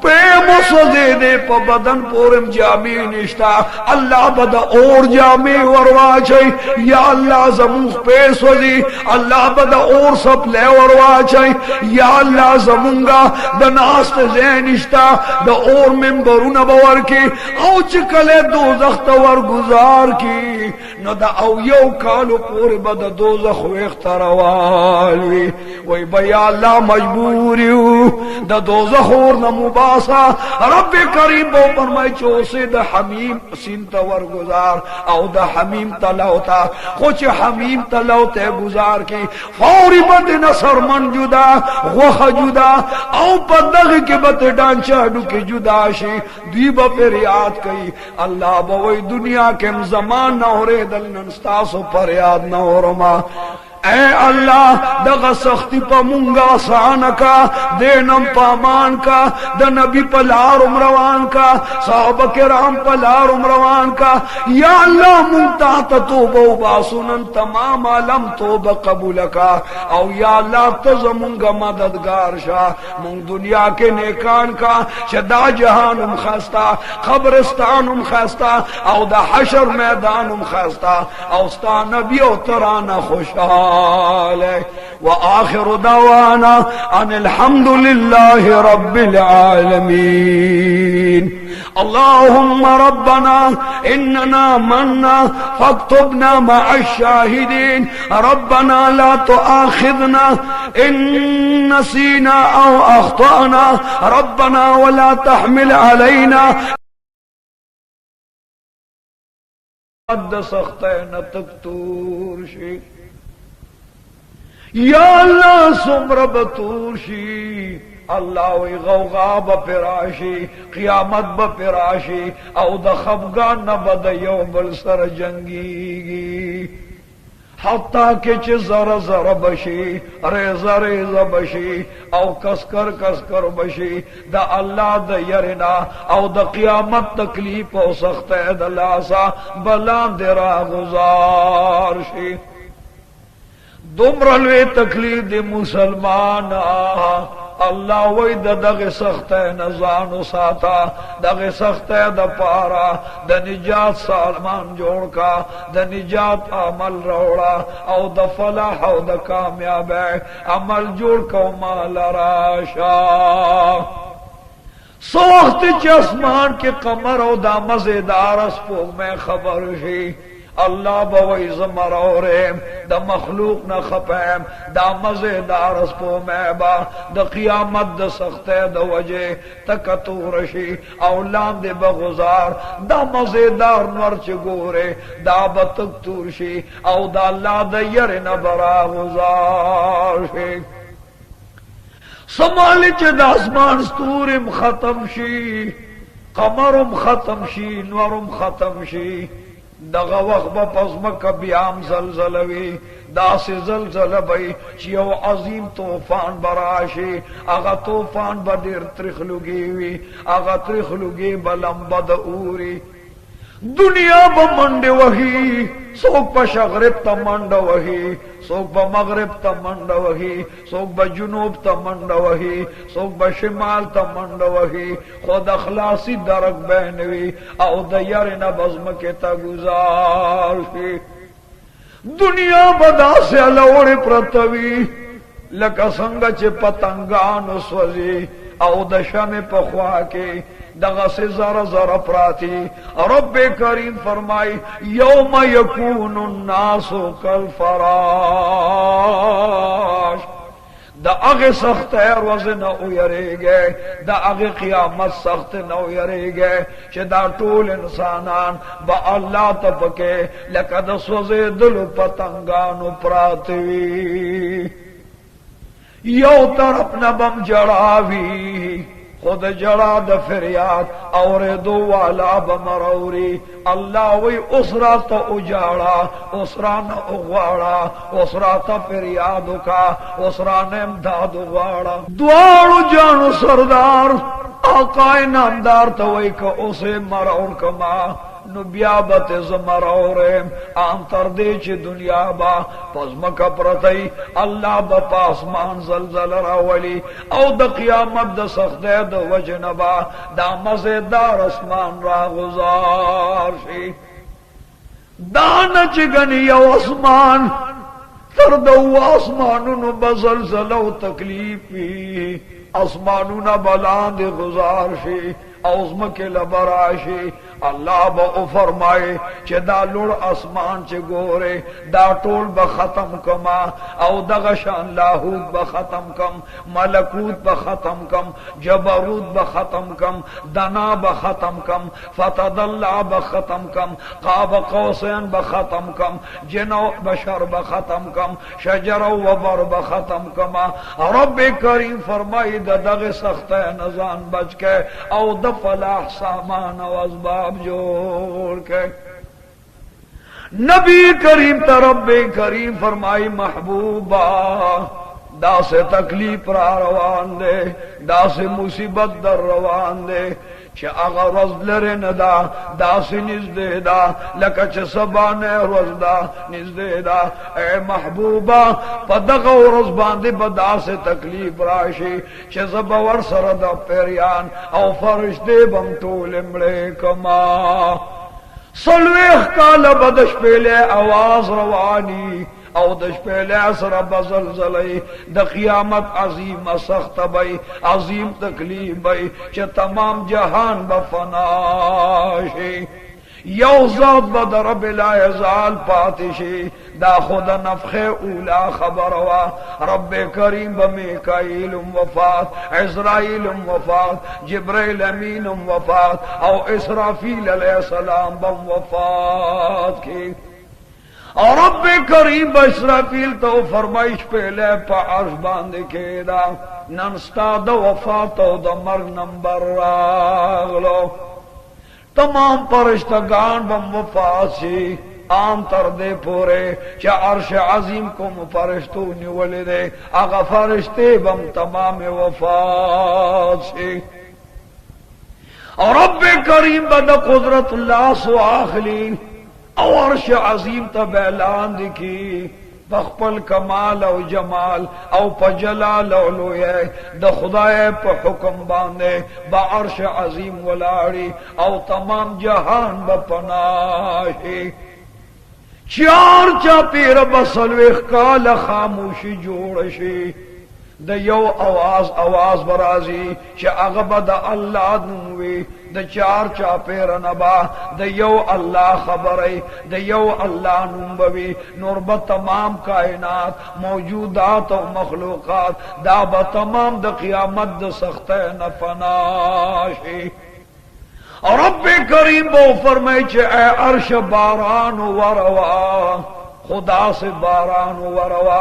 पे मुसदे दे प बदन पोरम जामी निष्ठा अल्लाह बद और जामी वरवा छै या अल्लाह जमू पे सोजी अल्लाह बद और सब ले वरवा छै या अल्लाह जमुंगा द नास्त जे निष्ठा द और मेंबरू न बवर की औ चकले दोज़ख तवर गुजार की न द औ यो कालो पूरे बद दोज़ख वेख्तरवाली वही भैया अल्लाह मजबूरियो द दोज़ख और न मुबासा रब करीम बो फरमाई चोसे द हमीम सिन तवर गुजार औ द हमीम तलौता कुछ हमीम तलौते गुजार की फौरी बद नसर मन जुदा वह जुदा औ पदग के बत डांचा डुके जुदा शे दीब पर याद कई अल्लाह बवई दुनिया के जमान न हो रे दल नस्तासो पर याद न हो रमा ऐ अल्लाह दगा सख्ती पा मुंगा आसान का देनम पामान का द नबी पलार उमरवान का साहब के राम पलार उमरवान का या अल्लाह मुंता तोबा बासुनन तमाम आलम तोबा कबूल का औ या अल्लाह तजमुंगा मददगार शाह मुंग दुनिया के नेकान का शदा जहान उम खस्ता खबरस्तान उम खस्ता औ द हशर मैदान उम खस्ता औस्ता नबी औ तराना खुशहाल व आखिर दवाना अनिल हम्दुलिल्लाहि रब्बिल आलमीन। अल्लाहुम्मा रब्बना इन्नना मन्ना फक्तुबना मअश शाहिदीन रब्बना ला तुआखिज़ना इन नसीना औ अख्ताना रब्बना वला तहमिल अलैना सख्तैन तक्तूरशी या अल्लाह सुमर बतूरशी अल्लाह गौगा बराशी क़ियामत बराशी औ द खफगान न बद यौम सर जंगी हत्ता के जर जर बशी रेज़ रेज़ बशी औ कसकर बशी द अल्लाह द यरना औ द क़ियामत तकलीफ औ सख्त द लासा बला देरा गुजार शी दुमरलवे तकलीफ दे मुसलमान अल्लाह वही दगे सख्त नजानो साता दगे सख्त द पारा द निजात सालमान जोड़ का द निजात अमल रोड़ा औ द फलाह औ द कामयाब अमल जोड़ को माल राशा सोख्त चस्मान के कमर औ दा मजेदार अस्पो में खबर शी अल्लाह बवई जमरोरे द मखलूक न खपैम दा मजेदार अस्पो मैबा द क़ियामत द सख्ते द वजे तकतूरशी औलाम दे बगुजार दा मजेदार नर्च गोरे दा बतक तुरशी औ दा अल्लाह द यर न बरा गुजार शे समाली च द आसमान स्तूरिम खत्म शी कमरुम खत्म शी नवरुम खत्म शी दगा वक्त बपज्म कबियाम जलजलवी दास जलजल बई चियो अजीम तूफान बराशी आगा तूफान बदिर त्रिखलुगी आगा त्रिखलुगी बलम बद उरी दुनिया बमंड वही सोक बशगरब तमंड वही सोक बमगरब तमंड वही सोक बजुनूब तमंड वही सोक बशिमाल तमंड वही खुद अखलासी दरक बहनवी औ दयर न बज़्म के तगुजार दुनिया बदा से अलौड़ प्रतवी लका संग चे पतंगान स्वजी औ दशा में पखवा के दगा से जरा जरा प्राती रब्बे करीम फरमाई यौम यकूनु नासु कल फराश द अगे सख्त वजन उयरे गए द अगे क़ियामत सख्त न उयरे गए दा टूल इंसानान ब अल्लाह तपके लकद स्वजे दिल पतंगान प्रातवी यो तरफ न बम जड़ावी खुद जड़ा द फरियाद और दो वाला बमरौरी अल्लाह वही उसरा तो उजाड़ा उसरा न उगवाड़ा उसरा तो फरियाद का उसरा ने इमदाद उगवाड़ा द्वाड़ू जानू सरदार आकाए नामदार तो वही का उसे मरौर कमा नुबियाबत जमरौरे आम तरदेच दुनिया बा पज़्म का प्रतई अल्लाह बपासमान जलजल रावली औ द क़ियामत द सख्ते द वजनबा दा मजेदार आसमान रा गुजार शी दानच गनी आसमान तर दो आसमानु न बजलजलो तकलीफी आसमानु न बलांद गुजार शी औज़्म के लबराशी अल्लाह बो फरमाए चे दा लुड़ आसमान चे गोरे दा टोल ब खत्म कमा औ दगशान लाहूत ब खत्म कम मलकूत ब खत्म कम जबरूत ब खत्म कम दना ब खत्म कम फतदल्ला ब खत्म कम काब कौसैन ब खत्म कम जिनो बशर ब खत्म कम शजर व बर ब खत्म कमा रब करीम फरमाई दग सख्त नजान बच के औ द फलाह सामान व असबाब जोड़ के नबी करीम तरब्बे करीम फरमाई महबूबा दा से तकलीफ रा रवान दे दा से मुसीबत दर रवान दे चे अगर रजलरे नदा दा से निजदे दा लकच सबाने रजदा निजदे दा ए महबूबा पदगा रज बांधे बदा से तकलीफ राशि चे जबवर सरद पेरियान औ फरिश्ते बम तोल मड़े कमा सलवेख काल बदश पेले आवाज रवानी औ दश पेले असर बजलजलई द क़ियामत अजीम सख्त बई अजीम तकलीफ बई चे तमाम जहान बफनाशे यौ ज़ात बद रब्बिल आज़ाल पातिशे दा खुद नफ़खे ऊला खबरवा रब करीम ब मीकाईल वफात इज़राइल वफात जिब्राइल अमीन वफात और इसराफील अलैहिस्सलाम बम वफात की और रब करीम ब इसराफील तो फरमाइश पहले पार्श बांध के दा नंस्ता द वफात द मर नंबर रागलो तमाम फरिश्तगान बम वफात से आम तर दे पूरे चा अर्श अजीम को फरिश्तों निवले दे आगा फरिश्ते बम तमाम वफात से और रब करीम बद कुदरत ला सुआखली और अर्श अजीम तब ऐलान दिखी बखपल कमाल और जमाल औ पजलाल लोए द खुदाए प हुक्म बांधे ब अर्श अजीम वलाड़ी और तमाम जहान ब पनाहे चार चापेर बसलवेख काल खामोशी जोड़शे द यो आवाज आवाज बराजी च अगबद अल्लाह नुवे द चार चापेर नबा द यो अल्लाह खबरे द यो अल्लाह नुबवी नूर ब तमाम कायनात मौजूदात और मखलूकात दा ब तमाम द क़ियामत द सख्त नफनाशे और रब करीम बो फरमाए चे ए अर्श बारान वरवा खुदा से बारान वरवा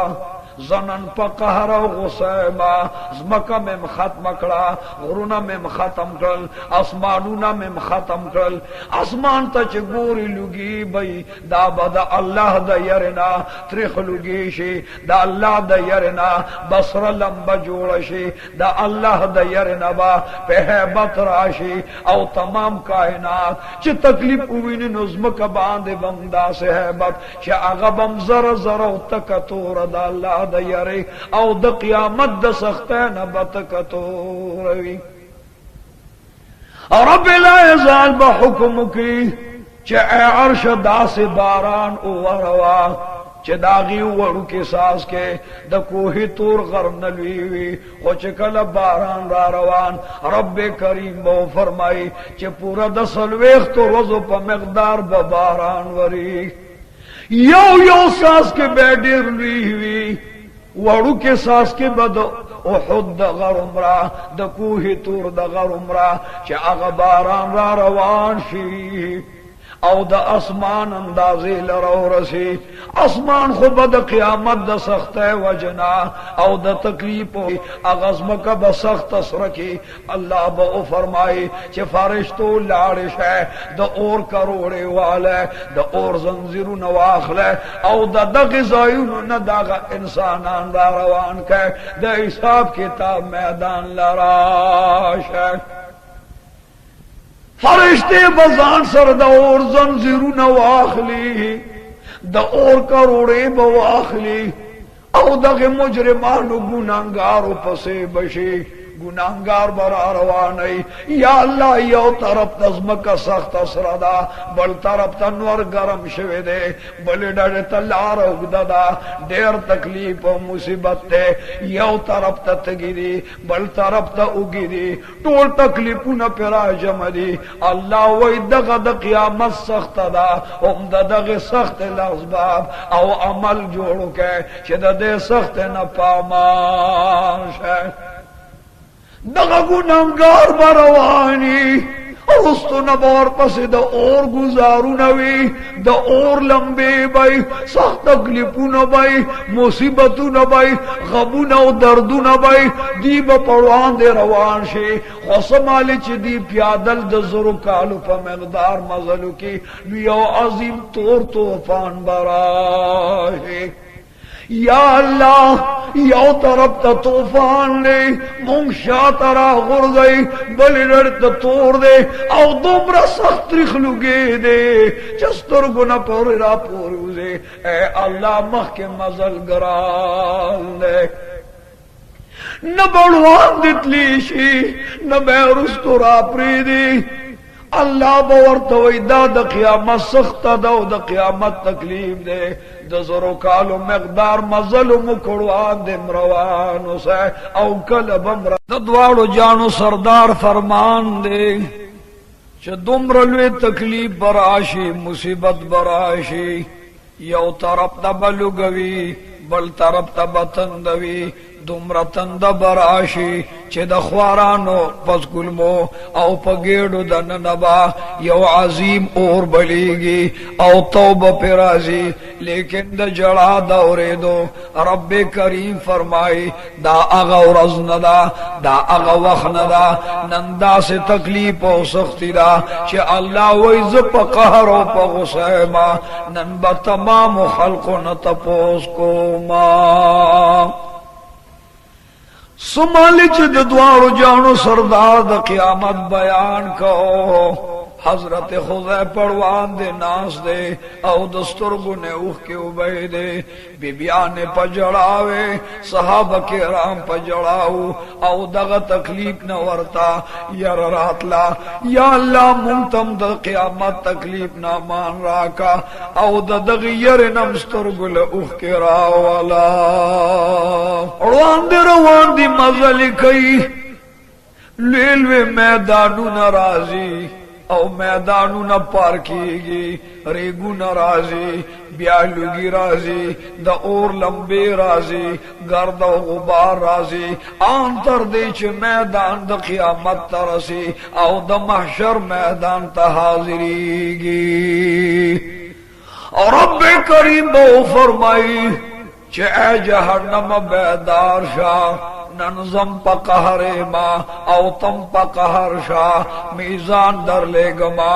जनन पकहर गुसैबा जमका में खत्म कड़ा गुरुना में खत्म कर आसमानुना में खत्म कर आसमान तच गोरी लुगी बई दा बदा अल्लाह द यरना त्रिख लुगी शे दा अल्लाह द यरना बसर लंबा जोड़ शे दा अल्लाह द यरना बा पहबत राशि और तमाम कायनात च तकलीफ हुई ने नज्म का बांधे बंदा से हैबत च अगबम जर जर तक तोर दा अल्लाह दयरे औ द क़ियामत द सख्तैन बतकतोरवी और रब्बिल आज़ाल ब हुक्म की चे अर्श दा से बारान उवरवा चे दागी वड़ू के सास के द कोही तूर गर नलवीवी हो चे कल बारान रा रवान रब करीम बो फरमाई चे पूरा द सलवेख तो रोज़ो प मकदार ब बारान वरी यो यो सास के बेडीर ली वड़ू के सास के बद उहुद द गर उमरा द कोही तूर द गर उमरा चे आगा बारान रा रवान शी औ द आसमान अंदाजे लरो रसी आसमान खुद द क़ियामत द सख्त वजना औ द तकलीफ अगज़म का ब सख्त असरकी अल्लाह बो फरमाई चे फारिश्तो लाड़िश है द और करोड़े वाले द और जंजीरु नवाखले औ द गिज़ायुन न दागा इंसानान दा रवान के द हिसाब किताब मैदान लराश है फरिश्ते बजान सर द और जंजीरु नवाखली द और करोड़े बवाखली औ दगे मुजरिमान गुनाहगारों पसे बशी गुनाहगार बरा रवानी या अल्लाह यो तरफ तज़मका सख्त असरदा बल तरफ तनवर गरम शवे दे बल डरे तलार उगददा देर तकलीफ और मुसीबत थे यो तरफ तगिरी बल तरफ त उगिरी टोल तकलीफ न पेरा जमदी अल्लाह वही दग क़यामत सख्त दा उम दग सख्त लस्बाब औ अमल जोड़ के दे सख्त न पामाश है दगा गुनाहगार बरवानी उस्तो न बार पसे द और गुजारू नवी द और लंबे भाई सख्त तकलीफू न भाई मुसीबतू न भाई गबू न दर्दू न भाई दी बड़वान दे रवान शे खसमाले च दी प्यादल द जरू कालू प मकदार मजलू की लियो अजीम तोर तूफान बराहे या अल्लाह यो तरफ त तूफान ने मुंशा तरा गुर गई बलिडर त तोड़ दे औ दोमरा सख्त रिखलुगे दे चस्तर गुना पोरा पोरुजे ए अल्लाह मख के मजल गराल दे न बड़वान दितलीशी न बेरुस्तुरा प्रीदी अल्लाह बवर तवैदा द क़यामत सख्त दा द क़यामत तकलीफ दे द जरो कालो मकदार मजल मुकड़वान दे मरवान से औ कल बमरा दवाड़ो जानो सरदार फरमान दे च दुमरलवे तकलीफ बराशी मुसीबत बराशी यो तरफ द बलुगवी बल तरफ द बतंदवी दुमरा तंद बराशी चे द ख्वारानो पस गुलमो औ पगेड़ो दन नबा यो अजीम और बलीगी औ तौब पिराजी लेकिन द जड़ा दौरे दो रब्बे करीम फरमाई दा अगा रजनदा दा अगा वखनदा नंदा से तकलीफ और सख्ती दा चे अल्लाह वही ज़ पकहरो पगुसैमा नन ब तमाम खल्को न तपोस को मां सुमालिच द्वारो जानो सरदार द क़यामत बयान कहो हजरत खुज़ै पड़वान दे नास दे औ दस्तुर गुने उख के उबे दे बिबिया ने पजड़ावे सहाबा के राम पजड़ाऊ औ दग तकलीफ न वरता यार रातला या अल्लाह मुंतम द क़यामत तकलीफ न मान राका औ दग यर नमस्तुर गुल उख के रावला पड़वान दे रवान दी मजल कई लेलवे मैदानू नाराजी औ मैदानू न पार कीगी रेगू न राजी ब्यालुगी राजी द और लंबे राजी गर्द गुबार राजी आंतर देच मैदान द क़यामत तरसी औ द महशर मैदान तहाजिरीगी और रब्बे करीम बहु फरमाई चे ए जहन्नम बेदार शाह ननजम पकहरे माँ औ तम पकहर शाह मीजान दर ले गमा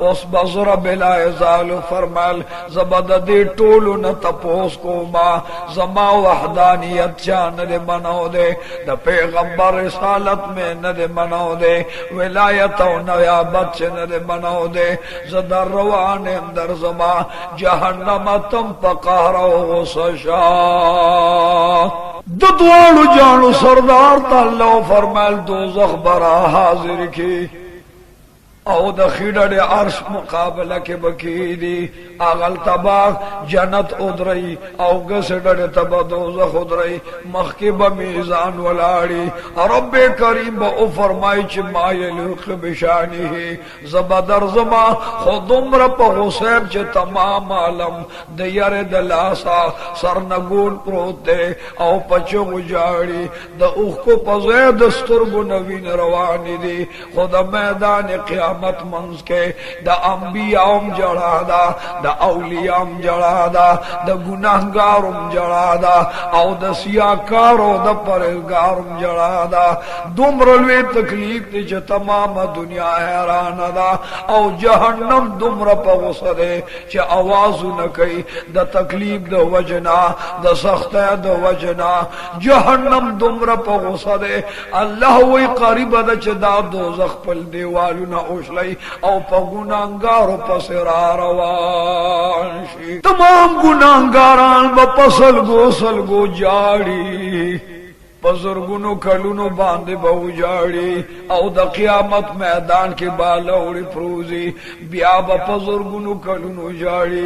उस बजर बिला जालु फरमल जबददी टोलू न तपोस को माँ जमा वहदानियत चान दे मनो दे द पैगंबर रिसालत में न दे मनो दे विलायत और नयाबत से न दे मनो दे जदर रवान अंदर जमा जहन्नम तम पकहरो सशा दुआलू जानू सरदार तल्लो फरमाल दोज़ख बरा हाजिर की औ द खिडड़े अर्श मुकाबला के बकीदी आगल तबाग जन्नत उदरई औ गसडड़े तबा दोज़ख उदरई मख के बमीज़ान वलाड़ी रब्बे करीम ब फरमाई च मायलुक बिशानी है ज़बदर ज़मा खुद उम्र प हुसैन च तमाम आलम दयर दलासा सरनगुल प्रोते औ पचो गुजाड़ी द उख को पज़े दस्तुर नवीन रवानी दी खुद मैदान क़यामत मंज के द अंबियाम जड़ादा द औलियाम जड़ादा द गुनाहगारुम जड़ादा औ द सियाकारो द परहेजगारुम जड़ादा दुमरलवे तकलीफ ते ज तमाम दुनिया हैरान दा औ जहन्नम दुमर पगसदे च आवाज न कई द तकलीफ द वजना द सख्त द वजना जहन्नम दुमर पगसदे अल्लाह वही करीब द च दा दोज़ख पल देवालू न ओशलई औ पगुनाहगारो पसरा रवान तमाम गुनाहगारान ब पसल गो जाड़ी पज़ुर्गुनो कलुनो बांधे बहुजाड़ी औ द क़यामत मैदान के बालौड़ी प्रूजी बिया ब पज़ुर्गुनो कलुनो जाड़ी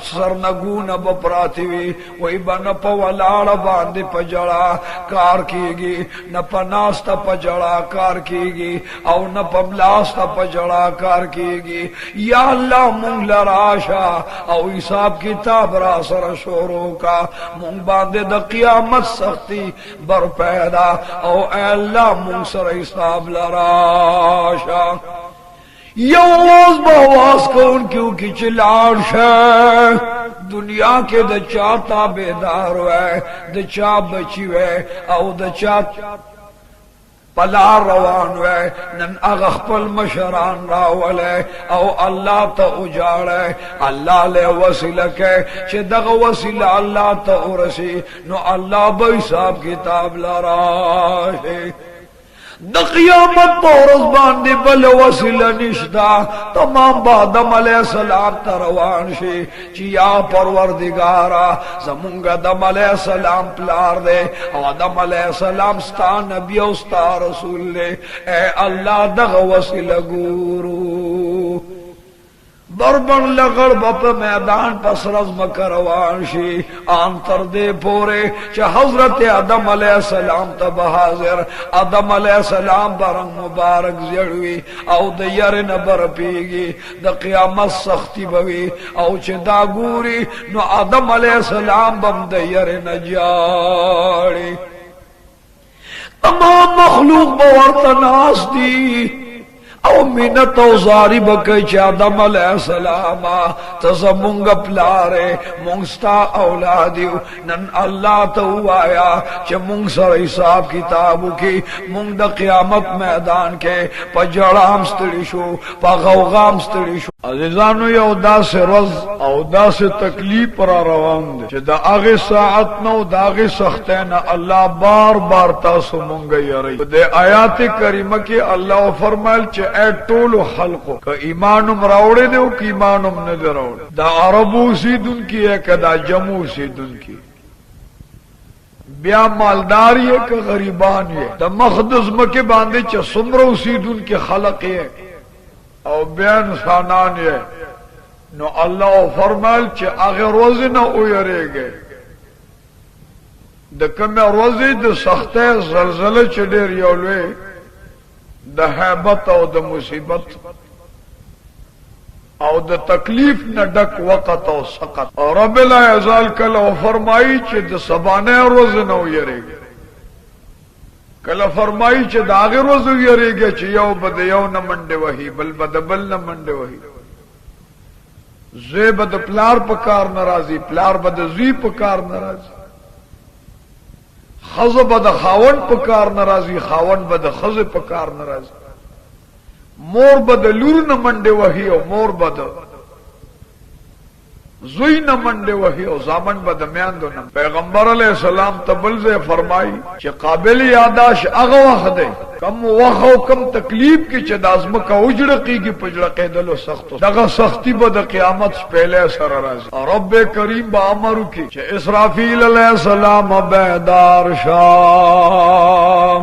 सरनगून ब प्रातिवी वही ब न पवलाड़ बांधे पजड़ा कार कीगी न पनास्ता पजड़ा कार कीगी औ न पमलास्ता पजड़ा कार कीगी या अल्लाह मुंग लराशा औ हिसाब किताब रासर शोरों का मुंग बांधे द क़यामत सख्ती बर पैदा ओ अल्लाह मुंसर हिसाब लराशा यवाज बवास को उनकी की चिलाश है दुनिया के दचा ताबेदार है दचा बची है औ दचा पलार रवान है नन अगखपल मशरान रावल है औ अल्लाह त उजाड़ है अल्लाह ले वसीलक है चे दग वसीला अल्लाह त उरसी नो अल्लाह हिसाब किताब लराशे द क़यामत पौरस बांधे बल वसीला निश्ता तमाम बादम अलैहिस्सलाम तरवान शे चिया परवरदिगारा जमुंगा दम अलैहिस्सलाम प्लार दे आदम अलैहिस्सलाम स्ता नबी उस्ता रसूल ले ए अल्लाह दग वसीला गुरु बरबन लगड़ बप मैदान पसरज मकरवान शी आंतर दे पोरे च हजरत आदम अलैहिस्सलाम तब हाजिर आदम अलैहिस्सलाम बरंग मुबारक जड़वी औ दयर न बर पीगी द क़यामत सख्ती बवी औ च दागूरी नो आदम अलैहिस्सलाम बम दयर न जाड़ी तमाम मखलूक बवर्तनास दी औ मिनत औजारी बकई आदम अलैहिस्सलाम तजमुंग प्लारे मुंगस्ता औलादियो नन अल्लाह तो आया च मुंग सर हिसाब किताबू की मुंग द क़यामत मैदान के पजड़ाम स्त्रिशो पगौगाम स्त्रिशो अजीजानो ये उदा से रोज औदा से तकलीफ पर रवान दे च द आगे साअत नो दागे सख्ते न अल्लाह बार बार तासु मुंग यरी दे आयात करीमा के अल्लाह फरमाल च ए टोलो हल्को का ईमानुम रावड़े दे कि ईमानुम न दे रावड़े दा अरबू सीदुन की है कदा जमू सीदुन की ब्या मालदार है का गरीबान है दा मखदस मके बांधे च सुमरो सीदुन के खलक है और ब्यान सानान है नो अल्लाह फरमाल च आगे रोज न उयरेगे द कमे रोजी द सख्ते जलजले चडेर योले द हैबत और द मुसीबत और द तकलीफ न डक वक़्त और सकत और रब्बिल अज़ल कल फरमाई च द सबाने रोज न उयरेगे कल फरमाई च दागे रोज उयरेगे च यो बद यो न मंडे वही बल बद बल न मंडे वही जे बद प्लार पकार नाराजी प्लार बद जी पकार नाराजी खज बद खावन पकार नाराजी खावन बद खज पकार नाराजी मोर बद लूर न मंडे वही और मोर बद जुई न मंडे वही और जामन बद म्यान दो न पैगंबर अलैहिस्सलाम तबल से फरमाई कि काबिल यादाश अगवाह दे कम वखो कम तकलीफ की चदाजम का उजड़की की पजड़के दलो सख्त दगा सख्ती बद क़यामत पहले सरराज और रब्बे करीम बामरु की च इसराफील अलैहिस्सलाम बेदार शाह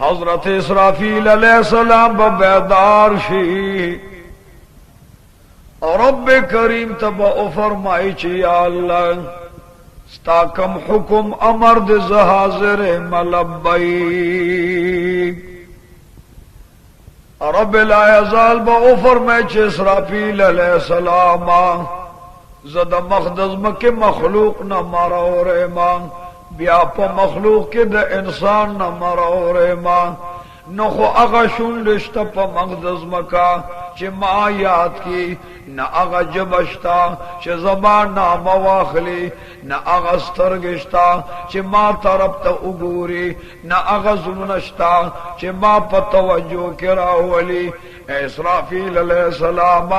हजरत इसराफील अलैहिस्सलाम बेदार शी और रब्बे करीम तब फरमाई च या अल्लाह स्ताकम हुकुम अमर्द जहाजिर मलब्बई रब्बिल अज़ल बो फरमाई च इसराफील अलैहिस्सलाम जद मखदस मके मखलूक न मारा रे मांग ब्याप मखलूक के द इंसान न मारा रे मांग नखो अगा शुन रिश्ता प मखदस मका च मां याद की न अगा जबश्ता च जबान ना मवाखली न अगा स्तरगिश्ता च मां तरफ त उगूरी न अगा जुनश्ता च मां प तवज्जो करावली इसराफील अलैहिस्सलाम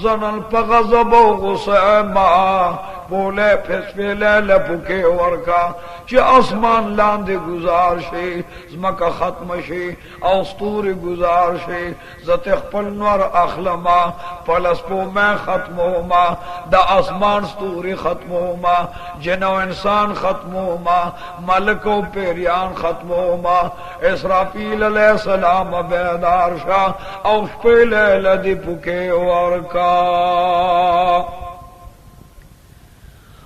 जनन प गज़ब व गुस्सा بولے پھسپیلے لپکے ورکا چی اسمان لاندے گزار شی زمکا ختم شی او ستوری گزار شی زتخ پل نور اخلما پلس پو میں ختم ہوما دا اسمان ستوری ختم ہوما جنو انسان ختم ہوما ملک و پیریان ختم ہوما اسرافیل علیہ السلام بیدار شاہ او شپیلے لدی پکے ورکا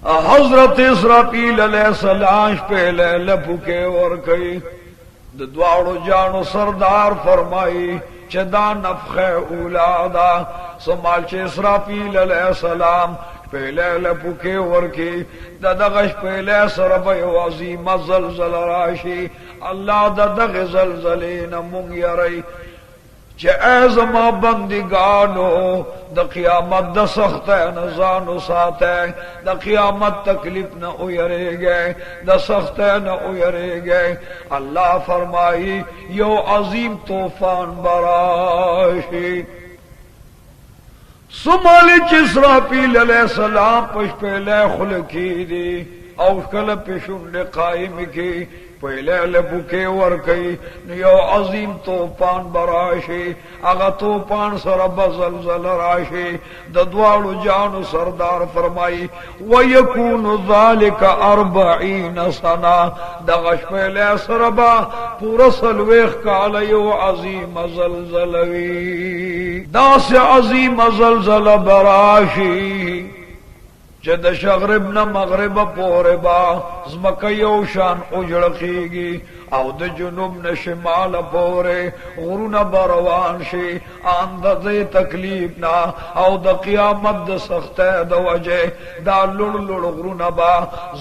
حضرت اسرافیل علیہ السلام شپیلے لپکے ورکی دوارو جانو سردار فرمائی چدا نفخ اولادا سمال چه اسرافیل علیہ السلام پہلے لپکے ورکی ددغش پہلے سربی عظیم زلزل راشی اللہ ددغ زلزلین منگ یری چه ایزما بندگانو دا قیامت دا سخت نزانو ساتے دا قیامت تکلیف نہ اویرے گئے دا سخت نہ اویرے گئے اللہ فرمائی یو عظیم طوفان براشی سمالی چسرافیل علیہ السلام پش پہلے خلقی دی اوشکل پشن قائم کی پہلے لبکے ورکی نیو عظیم توپان براشی اگا توپان سر بزلزل راشی ددوالو جانو سردار فرمائی ویکون ذالک 40 سنہ دغش پہلے سربا پورا سلویخ کالیو عظیم زلزلوی دا سے عظیم زلزل براشی جد شغرب نہ مغرب پوربا زمکیو شان اجڑقیگی او د جنوب نہ شمال پورے غرون بروان شی آند دے تکلیف نا او د قیامت د سخت د وجه دا لڑ لڑ غرون با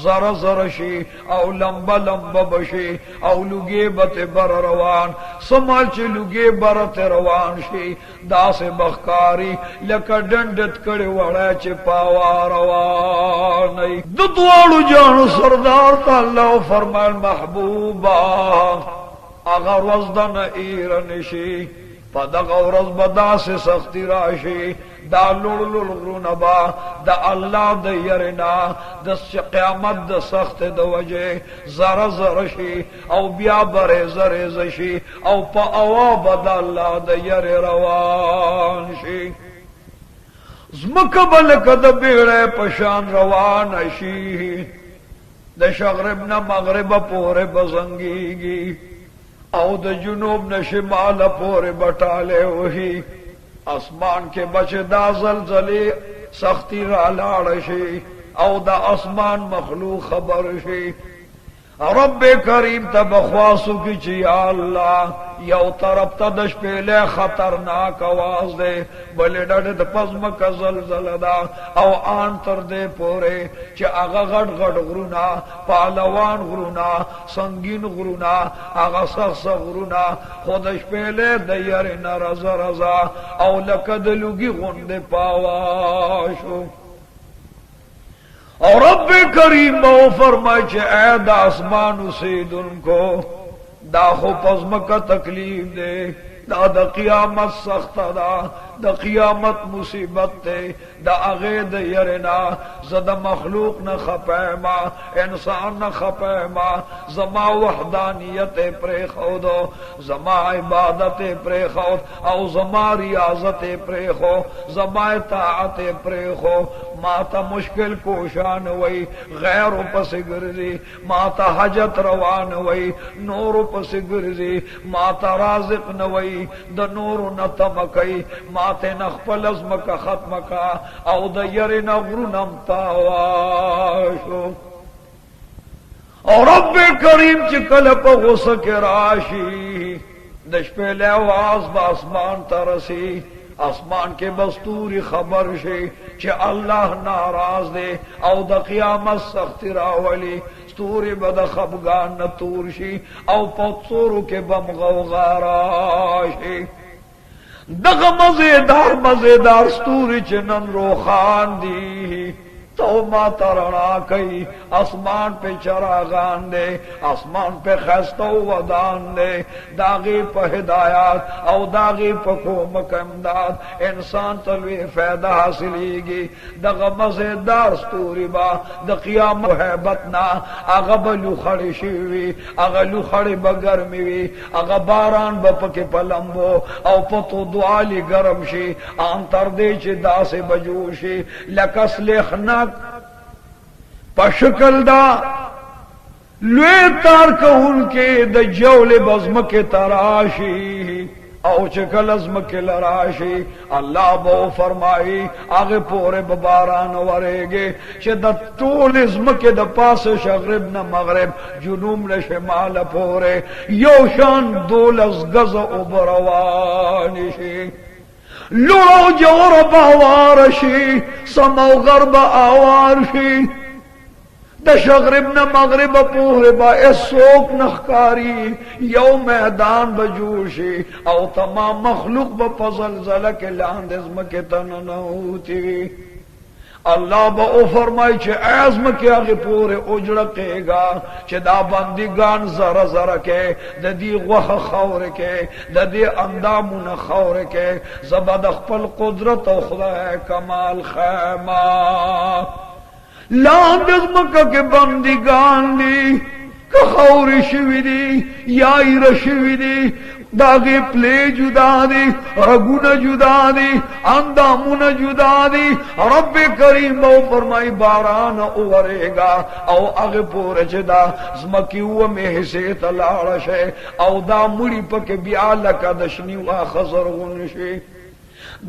زر زر شی او لمبا لمبا بشی او لگے بت بر روان سمال چ لگے برت روان شی دا سے بخکاری لک ڈنڈت کڑے وڑا چ پاوا روان ددوالو جانو سردار تعالی فرمائے محبوبا اگر وزدن ایرنشی پدغ ورز بدا سے سختی راشی دا لڑ لڑ غرونبا دا اللہ دا یرنا دا قیامت دا سخت دا وجہ زر زر شی او بیا برے زر زشی او پا اواب دا اللہ دا یر روان شی زمکبل کد بیڑے پشان روان شی دا شغرب نہ مغرب پورے بزنگیگی او دا جنوب نہ شمال پورے بٹالے وہی اسمان کے بچے دا زلزلے سختی را لاڑ شی او دا اسمان مخلوق خبر شی رب کریم تا بخواسو کی چی یا اللہ یو طرف تا دش پیلے خطرناک آواز دے بلے ڈاڑے دا پزم کا زلزل دا او آن تر دے پورے چی آغا غٹ غٹ غرونا پالوان غرونا سنگین غرونا آغا سخ سخ غرونا خودش پیلے دیر نرزا رزا او لکد لگی غند پاواشو اور رب کریم بہو فرمائے چھے اے دا اسمان اسید ان کو دا خو پزم کا تکلیف دے دا قیامت سخت دا قیامت مصیبت دے دا اغید یرنا زد مخلوق نہ خپیما انسان نہ خپیما زما وحدانیت پرے خودو زما عبادت پرے خود او زما ریاضت پرے خو زما اطاعت پرے خو ماتا مشکل کوشان وئی غیر پس گرزی ماتا حجت روان وئی نور پس گرزی ماتا رازق نوئی دا نور نتمکی ماتے نخپل ازم کا ختم کا او دا یر نغرنم تاواشو اور رب کریم چکل پا غسک راشی دش پہلے آواز با اسمان ترسی اسمان کے بستوری خبر شی چھ اللہ ناراض دے او دا قیامت سختی راولی ستوری بدا خبگان نتور شی او پتسورو کے بم غوغارا شی دغ مزیدار مزیدار ستوری چنن روخان دی तो माता रना कई आसमान पे चरागान दे, आसमान पे खैस्तो वदान दे, दागी पे हिदायत और दागी पे कोमक इमदाद इंसान तलवी फायदा हासिलेगी। दग मजेदार स्तूरी बा द क़ियाम हैबतना अगबलू खड़ी शिवी अगलू खड़ी बगरमी वी अग बारान बपके पलंबो और पतो दुआली गरम शी आंतर दे चे दासे बजूशी लकस लेखना पशकल दा लुए तार कहून के द जौले बज़म के तराशी औ चकल अज़म के लराशी अल्लाह बो फरमाई आगे पोरे बबारान वरेगे द तूल इज़्म के द पास शगरिब न मगरिब जुनूब न शिमाल पोरे योशान दोलस गज उबरवानिशी लुड़ो जोर बहवारशी समो गरब आवारशी द शगरिब न मगरिब पूरे बा सोक नखकारी यो मैदान बजूशी और तमाम मखलूक बफजल जल के लांदम के तन नूती अल्लाह बो फरमाई चे आज़म के आगे पूरे उजड़केगा चे दा बंदीगान जरा जरा के ददी वह खौर के ददी अंदामुन खौर के जबद खपल कुदरत और खुदा कमाल खैमा लांदज़म के बंदीगान दी खौर शिविदी याई रशिविदी दागे प्ले जुदा दी रगुन जुदा दी अंदामुन जुदा दी रब्बे करीम बो फरमाई बारान उवरेगा औ अग पूरे जदा ज़मकी व में से तलाश है औ दा मुड़ी पके बियाल का दशनी वा खजर गुनशे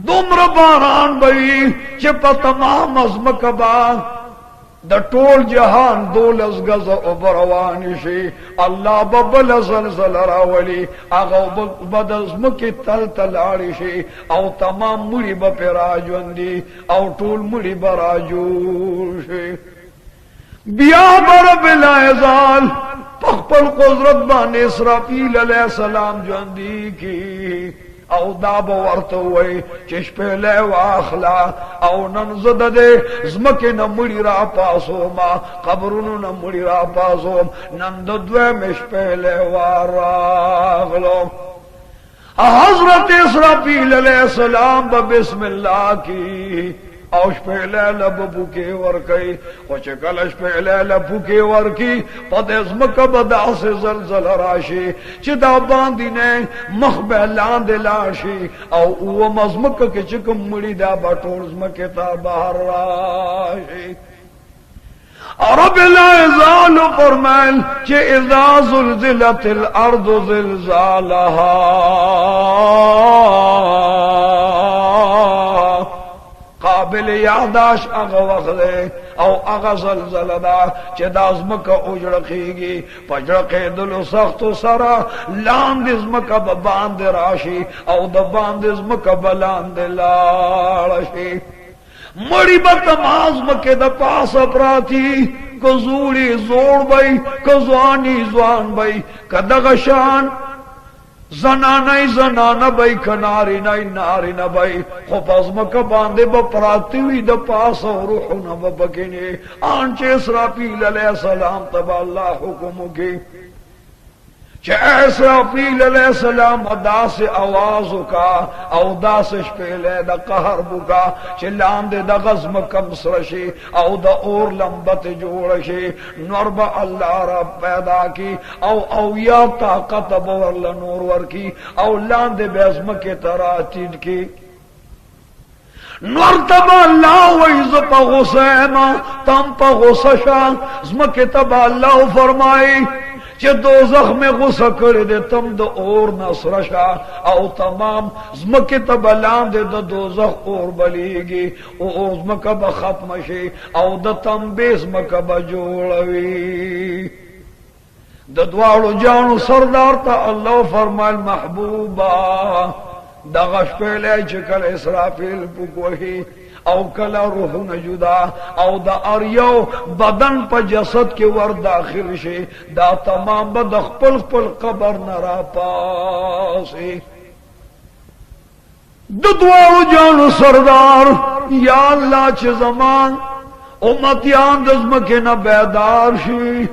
दुम्र बारान बई चे प तमाम अज़म कबा द टोल जहान दोलस गज उबरवानिशी अल्लाह बबल जलजल रावली आगा बदज़म की तल तलाड़िशी औ तमाम मुड़ी बपेराजवंदी औ टूल मुड़ी बराजूशी बिया बर बिलाजाल पखपल कुदरत बान इसराफील अलैहिस्सलाम जंदी की औ दाब वर्त हुए चिश्पे वाखला औ नन जदे ज़मके न मुड़ी रा पासो मा कब्रुन न मुड़ी रा पासो नंद द्वे मिश्पे वारागलो हजरत इसराफील अलैहिस्सलाम बिस्मिल्लाह की औश पहले लबू के वर कई कुछ कलश पहले लबू के वर की पदेज़म कबदा से जलजल राशि चिदा बांदी ने मखबलान दिलाशी और वो मज़मक के चिकम मुड़ी दा बटोज़म के ता बाहर राशि रब लाज़ाल फरमान che इज़ा ज़ुलज़िलतिल अर्ज़ु ज़िलज़ालहा काबिल यादाश अग वखले औ अग जलजलदा चे दाज़म का उजड़खेगी पजड़के दिल सख्त सरा लांदिज़म का बांद राशि औ द बांदिज़म का बलांद लाशी मड़ी बतमाज़म के द पास अपराधी कजूरी जोड़ बई कजवानी जवान बई कदगशान जनानाई जनाना बई कनारी नाई नारी न बई खुफज़म का बांधे बपराती हुई द पास और रूह न बकिने आंचे इसराफील अलैहिस्सलाम तबा अल्लाह हुक्म की इसराफील अलैहिस्सलाम अदा से आवाज का औदा से शपेले द कहर बुका चिल्लांदे द गज़म कमसरशी औ द और लंबत जोड़शी नरब अल्लाह रब पैदा की औ या ताकत बवरल नूर वर की औ लांदे बेज़म के तरह चीज की नरतबा अल्लाह वइज़ प गुसैमा तम प गुसशा ज़म के तबा अल्लाह फरमाई che दोज़ख में गुस्सा करे दे तम द और नसरशा औ तमाम ज़मके तबलान दे द दोज़ख और बलीगी ओ ज़मक ब खत्म शे औ द तम बेज़मक ब जोड़वी द द्वाड़ो जानू सरदार ता अल्लाह फरमाल महबूबा दगश पहले चकल इसराफील पुकोही औ कला रूह न जुदा औ द अरियो बदन पर जसद के वर दाखिल शे दा तमाम बद खपल खपल कबर न रा पासे दुआओ जानो सरदार या अल्लाह च जमान امتیان دزمکے نہ بیدار شی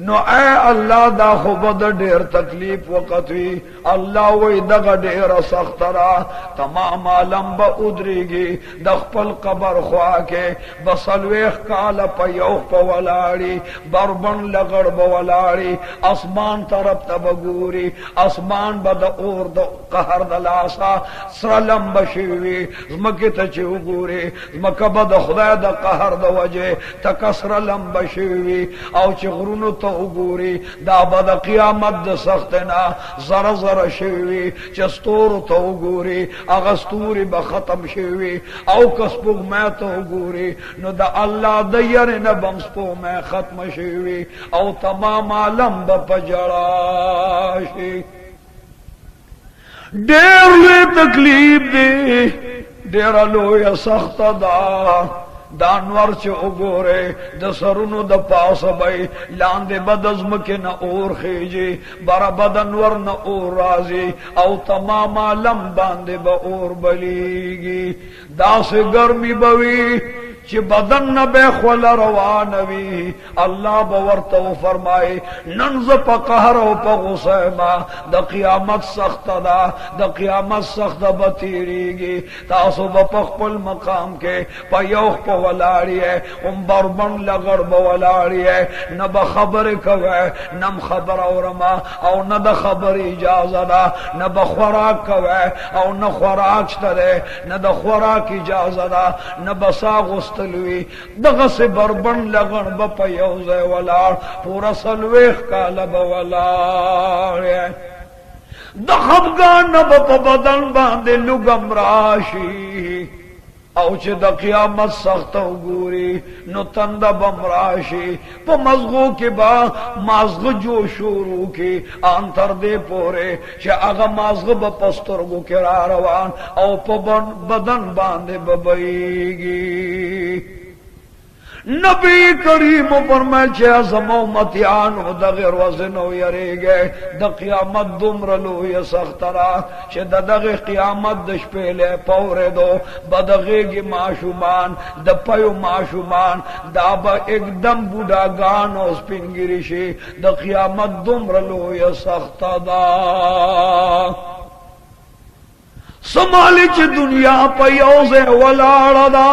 نو اے اللہ دا خوبد دیر تکلیف وقت وی اللہ وی دغ دیر سخترا تمام عالم با ادریگی دخپل قبر خواہ کے بسلویخ کالا پا یوخ پا ولاڑی بربن لگڑ با ولاڑی اسمان طرف تبگوری اسمان با دا اور دا قہر دلاسا سرلم بشیوی زمکی تا چیو گوری زمکا با دا خدا دا قہر دا وجہ تکسرلم بشیوی او چی غرونو تا وګوري دا به د قیامت د سختنا زره زره شوي چې ستورو ته وګوري هغه ستوري به ختم شوي او که سپوږمۍ ته وګوري نو د الله د یارې نه به سپوږمۍ ختم شوي او تمام عالم به په ژړا شي. ډېر لوی تکلیف دی ډېره لویه سخته ده دانور چه اگوره د سرونو د پاسه بای لاندې بدزمکه نه اور خیجی برا بدنور نه اور رازی او تمام عالم باندې به اور بلیگی داس گرمی بوی چې بدن نه به خول روانوي الله به ورته فرمای نن ز په قهر او په غصه ما د قیامت سخت ده د قیامت سخت به تیریږي تاسو په خپل مقام کې په یو په ولاړی هم بربن لګړ به ولاړی نه به خبر کوي نم خبر اورما او نه د خبر اجازه ده نه به خوراک کوي او نه خوراک شته نه د خوراک اجازه ده نه بساغ تلوی دغه سے بربن لغن با پا یوزے ولار پورا سلویخ کالا با ولار دخبگان با پا بدن باندے لگم راشی او چې د قیامت سخت وګوري نو تند بم راشي په مزغو کې با مازغ جو شروع کې ان تر دې پوره چې هغه مازغ په پسترګو کې را روان او په بدن باندې ببيږي. نبی کریم فرمائے چې ازم امتیان و د غیر وزن و یریږي د قیامت دومره لوی سخت را چې دغه قیامت د شپې له پوره دو بدغېږي معشومان د پيو معشومان دا به एकदम بوډاګان او سپینګری شي د قیامت دومره لوی سخت دا سمالی چې دنیا په یوځه ولاړه ده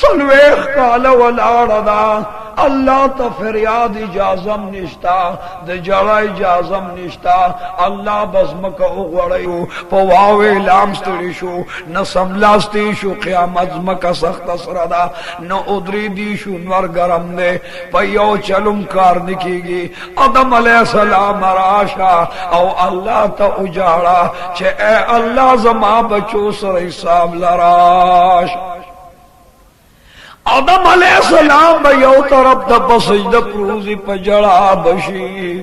سلویخ کالا ولاړه ده اللہ تا فریاد اجازم نشتا د جڑا اجازم نشتا اللہ بزمکا اغوڑیو پواوی لامستری شو نسملاستی شو قیامت زمکا سخت سردا نہ ادری دی شو نور گرم دے پیو چلم کار نکی گی آدم علیہ السلام راشا او اللہ تا اجاڑا چھے اے اللہ زما بچو سر حساب لراش آدم علیہ السلام با یو طرف دا بسجد پروزی پا جڑا بشی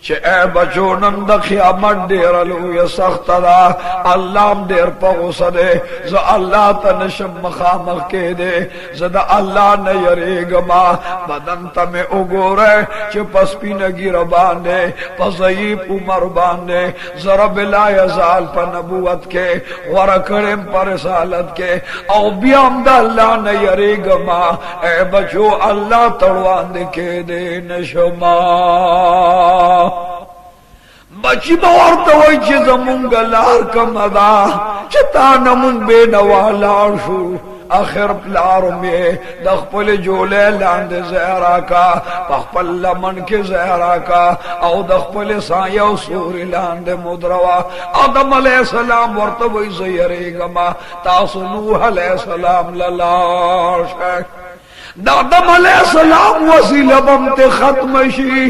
چھے اے بچو نند قیامت دیر لوی سخت دا اللہ دیر پا غصہ دے زا اللہ تا نشم مخامخ کے دے زدا اللہ نیرے گما بدن تا میں اگو رہے چھے پس پی نگیر باندے پس ضعیب عمر باندے ضرب لا یزال پا نبوت کے ورکڑم پر رسالت کے او بیام دا اللہ نیرے گما اے بچو اللہ تڑوان دے کے دے نشما بچی باورتا ہوئی چی زمونگا لار کم ادا چتا نمون بے نوالار شو آخر پلارو میں دخپل جولے لاند زہرا کا پخپل لمن کے زہرا کا او دخپل سایو سوری لاند مدروا آدم علیہ السلام ورطوئی زیرے گما تاسو نوح علیہ السلام للار شک آدم علیہ السلام وسیلہ بمت ختم شی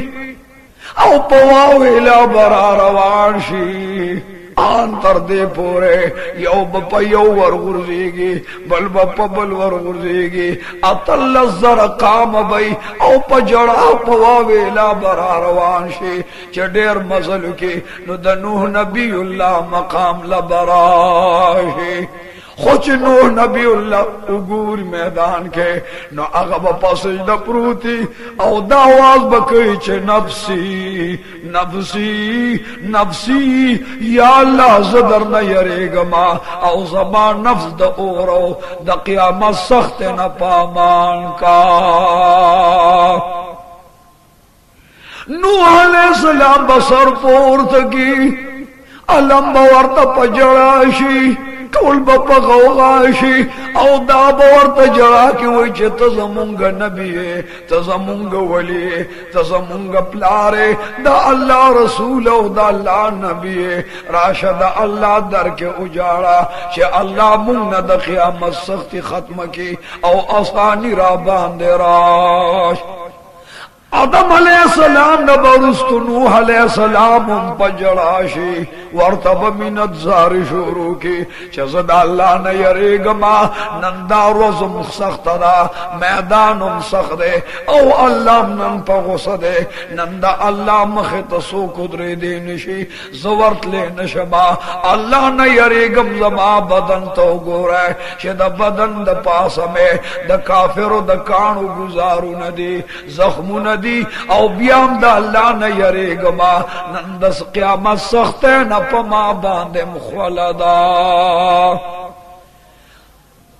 او پواویلا برا روان شی آن تر دے پورے یو بپا یو ورغرزیگی بل بپا بل ورغرزیگی اتل الزر قام بی او پا جڑا پواویلا برا روان شی چا دیر مزل کی نو دنوح نبی اللہ مقام لبرا شی خوچ نوح نبی اللہ اگور میدان کے نو اغب پسجد پروتی او دا آواز بکئی چھ نفسی نفسی نفسی یا اللہ زدر نیرے گما او زمان نفس دا اورو دا قیامت سخت نپامان کا نوح علیہ السلام بسر پورتگی علم باورتا پجراشی ټول په غوغاشي او دا ورته جړا کې وای چې ته زمونږ نبی ته زمونږ ولی ته زمونږ پلار دا الله رسول او دا الله نبی راشد الله در کې اجاړه چې الله مونږ د قیامت سختی ختمه کی او آسانی را باندې راش آدم علیہ السلام نبرست نوح علیہ السلام پجڑاشی ورطب منت زار شروع کی چزد اللہ نیریگما نندا روزم سخت دا میدانم سخت دے او اللہ نن پا غصدے نندا اللہ مخت سو کدری دینشی زورت لے نشما اللہ نیریگم زما بدن تو گو رہے چھ دا بدن دا پاس میں دا کافر دا کانو گزارو ندی زخمو ندی او بیام دا اللہ نہ یریگما نندس قیامت سخت ہے نہ پما باندے مخولدا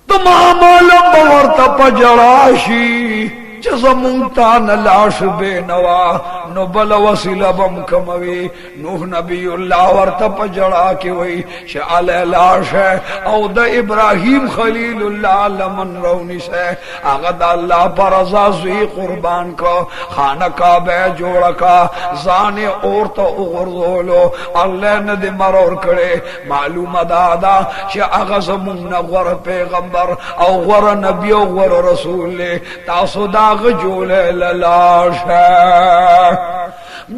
تمام عالم بورتا پجراشی چزمونتان لاش بے نوا نو بل وسیلہ بم کموی نوح نبی اللہ ورطا پجڑا کی وی شعال لاش ہے او دا ابراہیم خلیل اللہ لمن رونی سے اغد اللہ پر ازازوی قربان کو خانہ کعبہ جوڑا کا زانے اورتا اغرزولو اللہ ندی مرور کرے معلوم دادا شا اغزمون غور پیغمبر او غور نبی او غور رسول لے تاسو دا جولے للاش ہے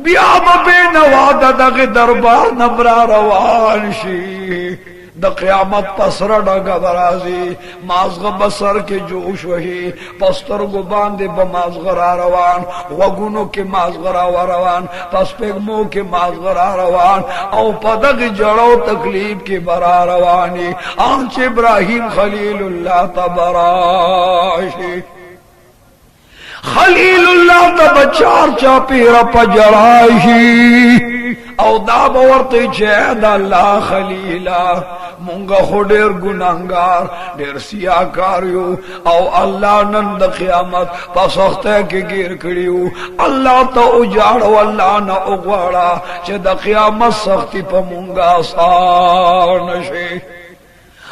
بیاب بے نواد دغ دربار نمرا روان شی دا قیامت پسر ڈگا برازی مازغ بسر کے جوش وحی پستر گو باندے بمازغ را روان وگونو کے مازغ را روان پس پگمو کے مازغ را روان او پدغ جڑو تکلیب کے برا روانی آنچ ابراہیم خلیل اللہ تبراشی خلیل اللہ تا بچار چاپیرا پجرائشی او دا بورتی چید اللہ خلیلا مونگا خو دیر گناہگار دیر سیاکاریو او اللہ نند قیامت پسختے کی گیر کریو اللہ تا اجاڑو اللہ نا اغوارا چه دا قیامت سختی پا مونگا سانشی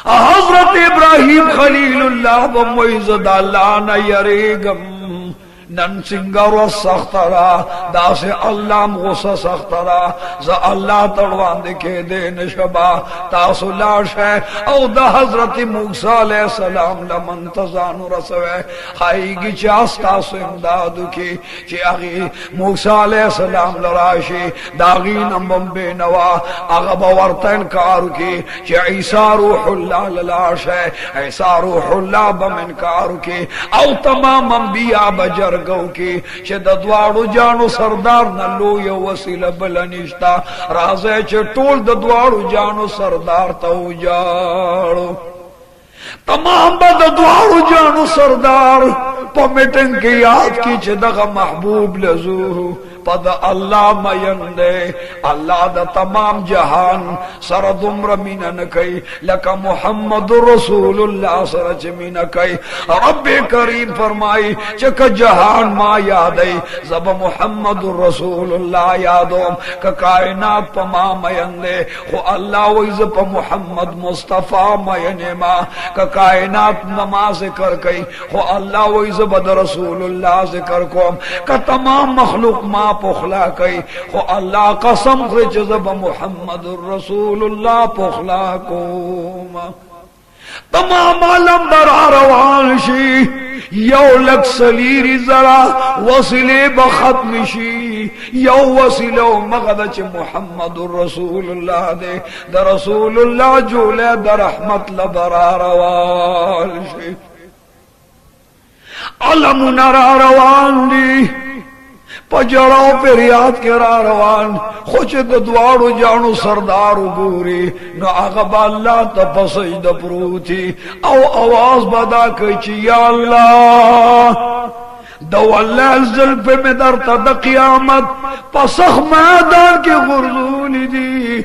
حضرت ابراہیم خلیل اللہ بمویزد اللہ نا یریگم نن سنگر و سخت را دا سے اللہ مغصہ سخت را زا اللہ تڑوان دکھے دین شبا تاسو لاش ہے او دا حضرت موسیٰ علیہ السلام لمن تزانو رسوے خائی گی چاس تاسو امدادو کی چی اغی موسیٰ علیہ السلام لراشی داغی نمبم بے نوا اغب ورطین کارو کی چی عیسیٰ روح اللہ للاش ہے عیسیٰ روح اللہ بم انکارو کی او تمام انبیاء بجر گو کی چه د دوارو جانو سردار نلو یو وسیله بلنشتا رازه چه ټول د دوارو جانو سردار تو جاړو تمام با د دوارو جانو سردار پا میٹنگ کی یاد کی چه دغا محبوب لزو پد اللہ میندے اللہ دا تمام جہان سرد عمر مینہ نکئی لکا محمد رسول اللہ سرچ مینہ کئی رب کریم فرمائی چکا جہان ما یادئی زب محمد رسول اللہ یادوم کا کائنات پا ما میندے خو اللہ ویز پا محمد مصطفیٰ مینے ما کا کائنات نما ذکر کئی خو اللہ ویز بد رسول اللہ ذکر کوم کا تمام مخلوق ما پخلا کئی خو اللہ قسم خو جذب محمد الرسول اللہ پخلا کوم تمام عالم برا روان شی یو لک سلیری ذرا وصلے بختم شی یو وصلو مغدچ محمد الرسول اللہ دے دا رسول اللہ جولے دا رحمت لبرا روان شی علم نرا روان دی पजड़ाओ पे रियाद के रवान खुच द्वाड़ू जानू सरदार गोरी न अगबा अल्लाह तपसजद प्रूथी औ आवाज बदा कची या अल्लाह दवल्लाल जुल्फ में दरता द क़ियामत पसख मैदान की गुरजूली दी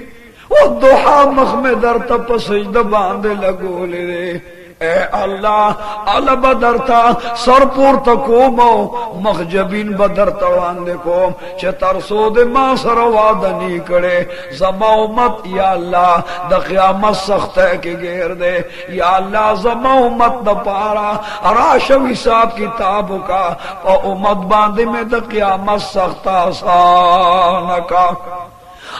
वो दुहा मख में दरता पसजद बांधे लगोले रे ए अल्लाह अल बदरता सरपुर तकोमो मखजबीन बदरता वांदे कोम चतर सोदे मां सरवादनी करे जमा उम्मत या अल्लाह द क़यामत सख्त है के घेर दे या अल्लाह जमा उम्मत द पारा राशव हिसाब किताब का और उम्मत बांधे में द क़यामत सख्त आसान का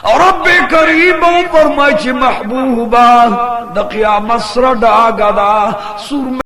और रब्बे करीबों पर मच महबूबा द क़यामत सर डागदा सुर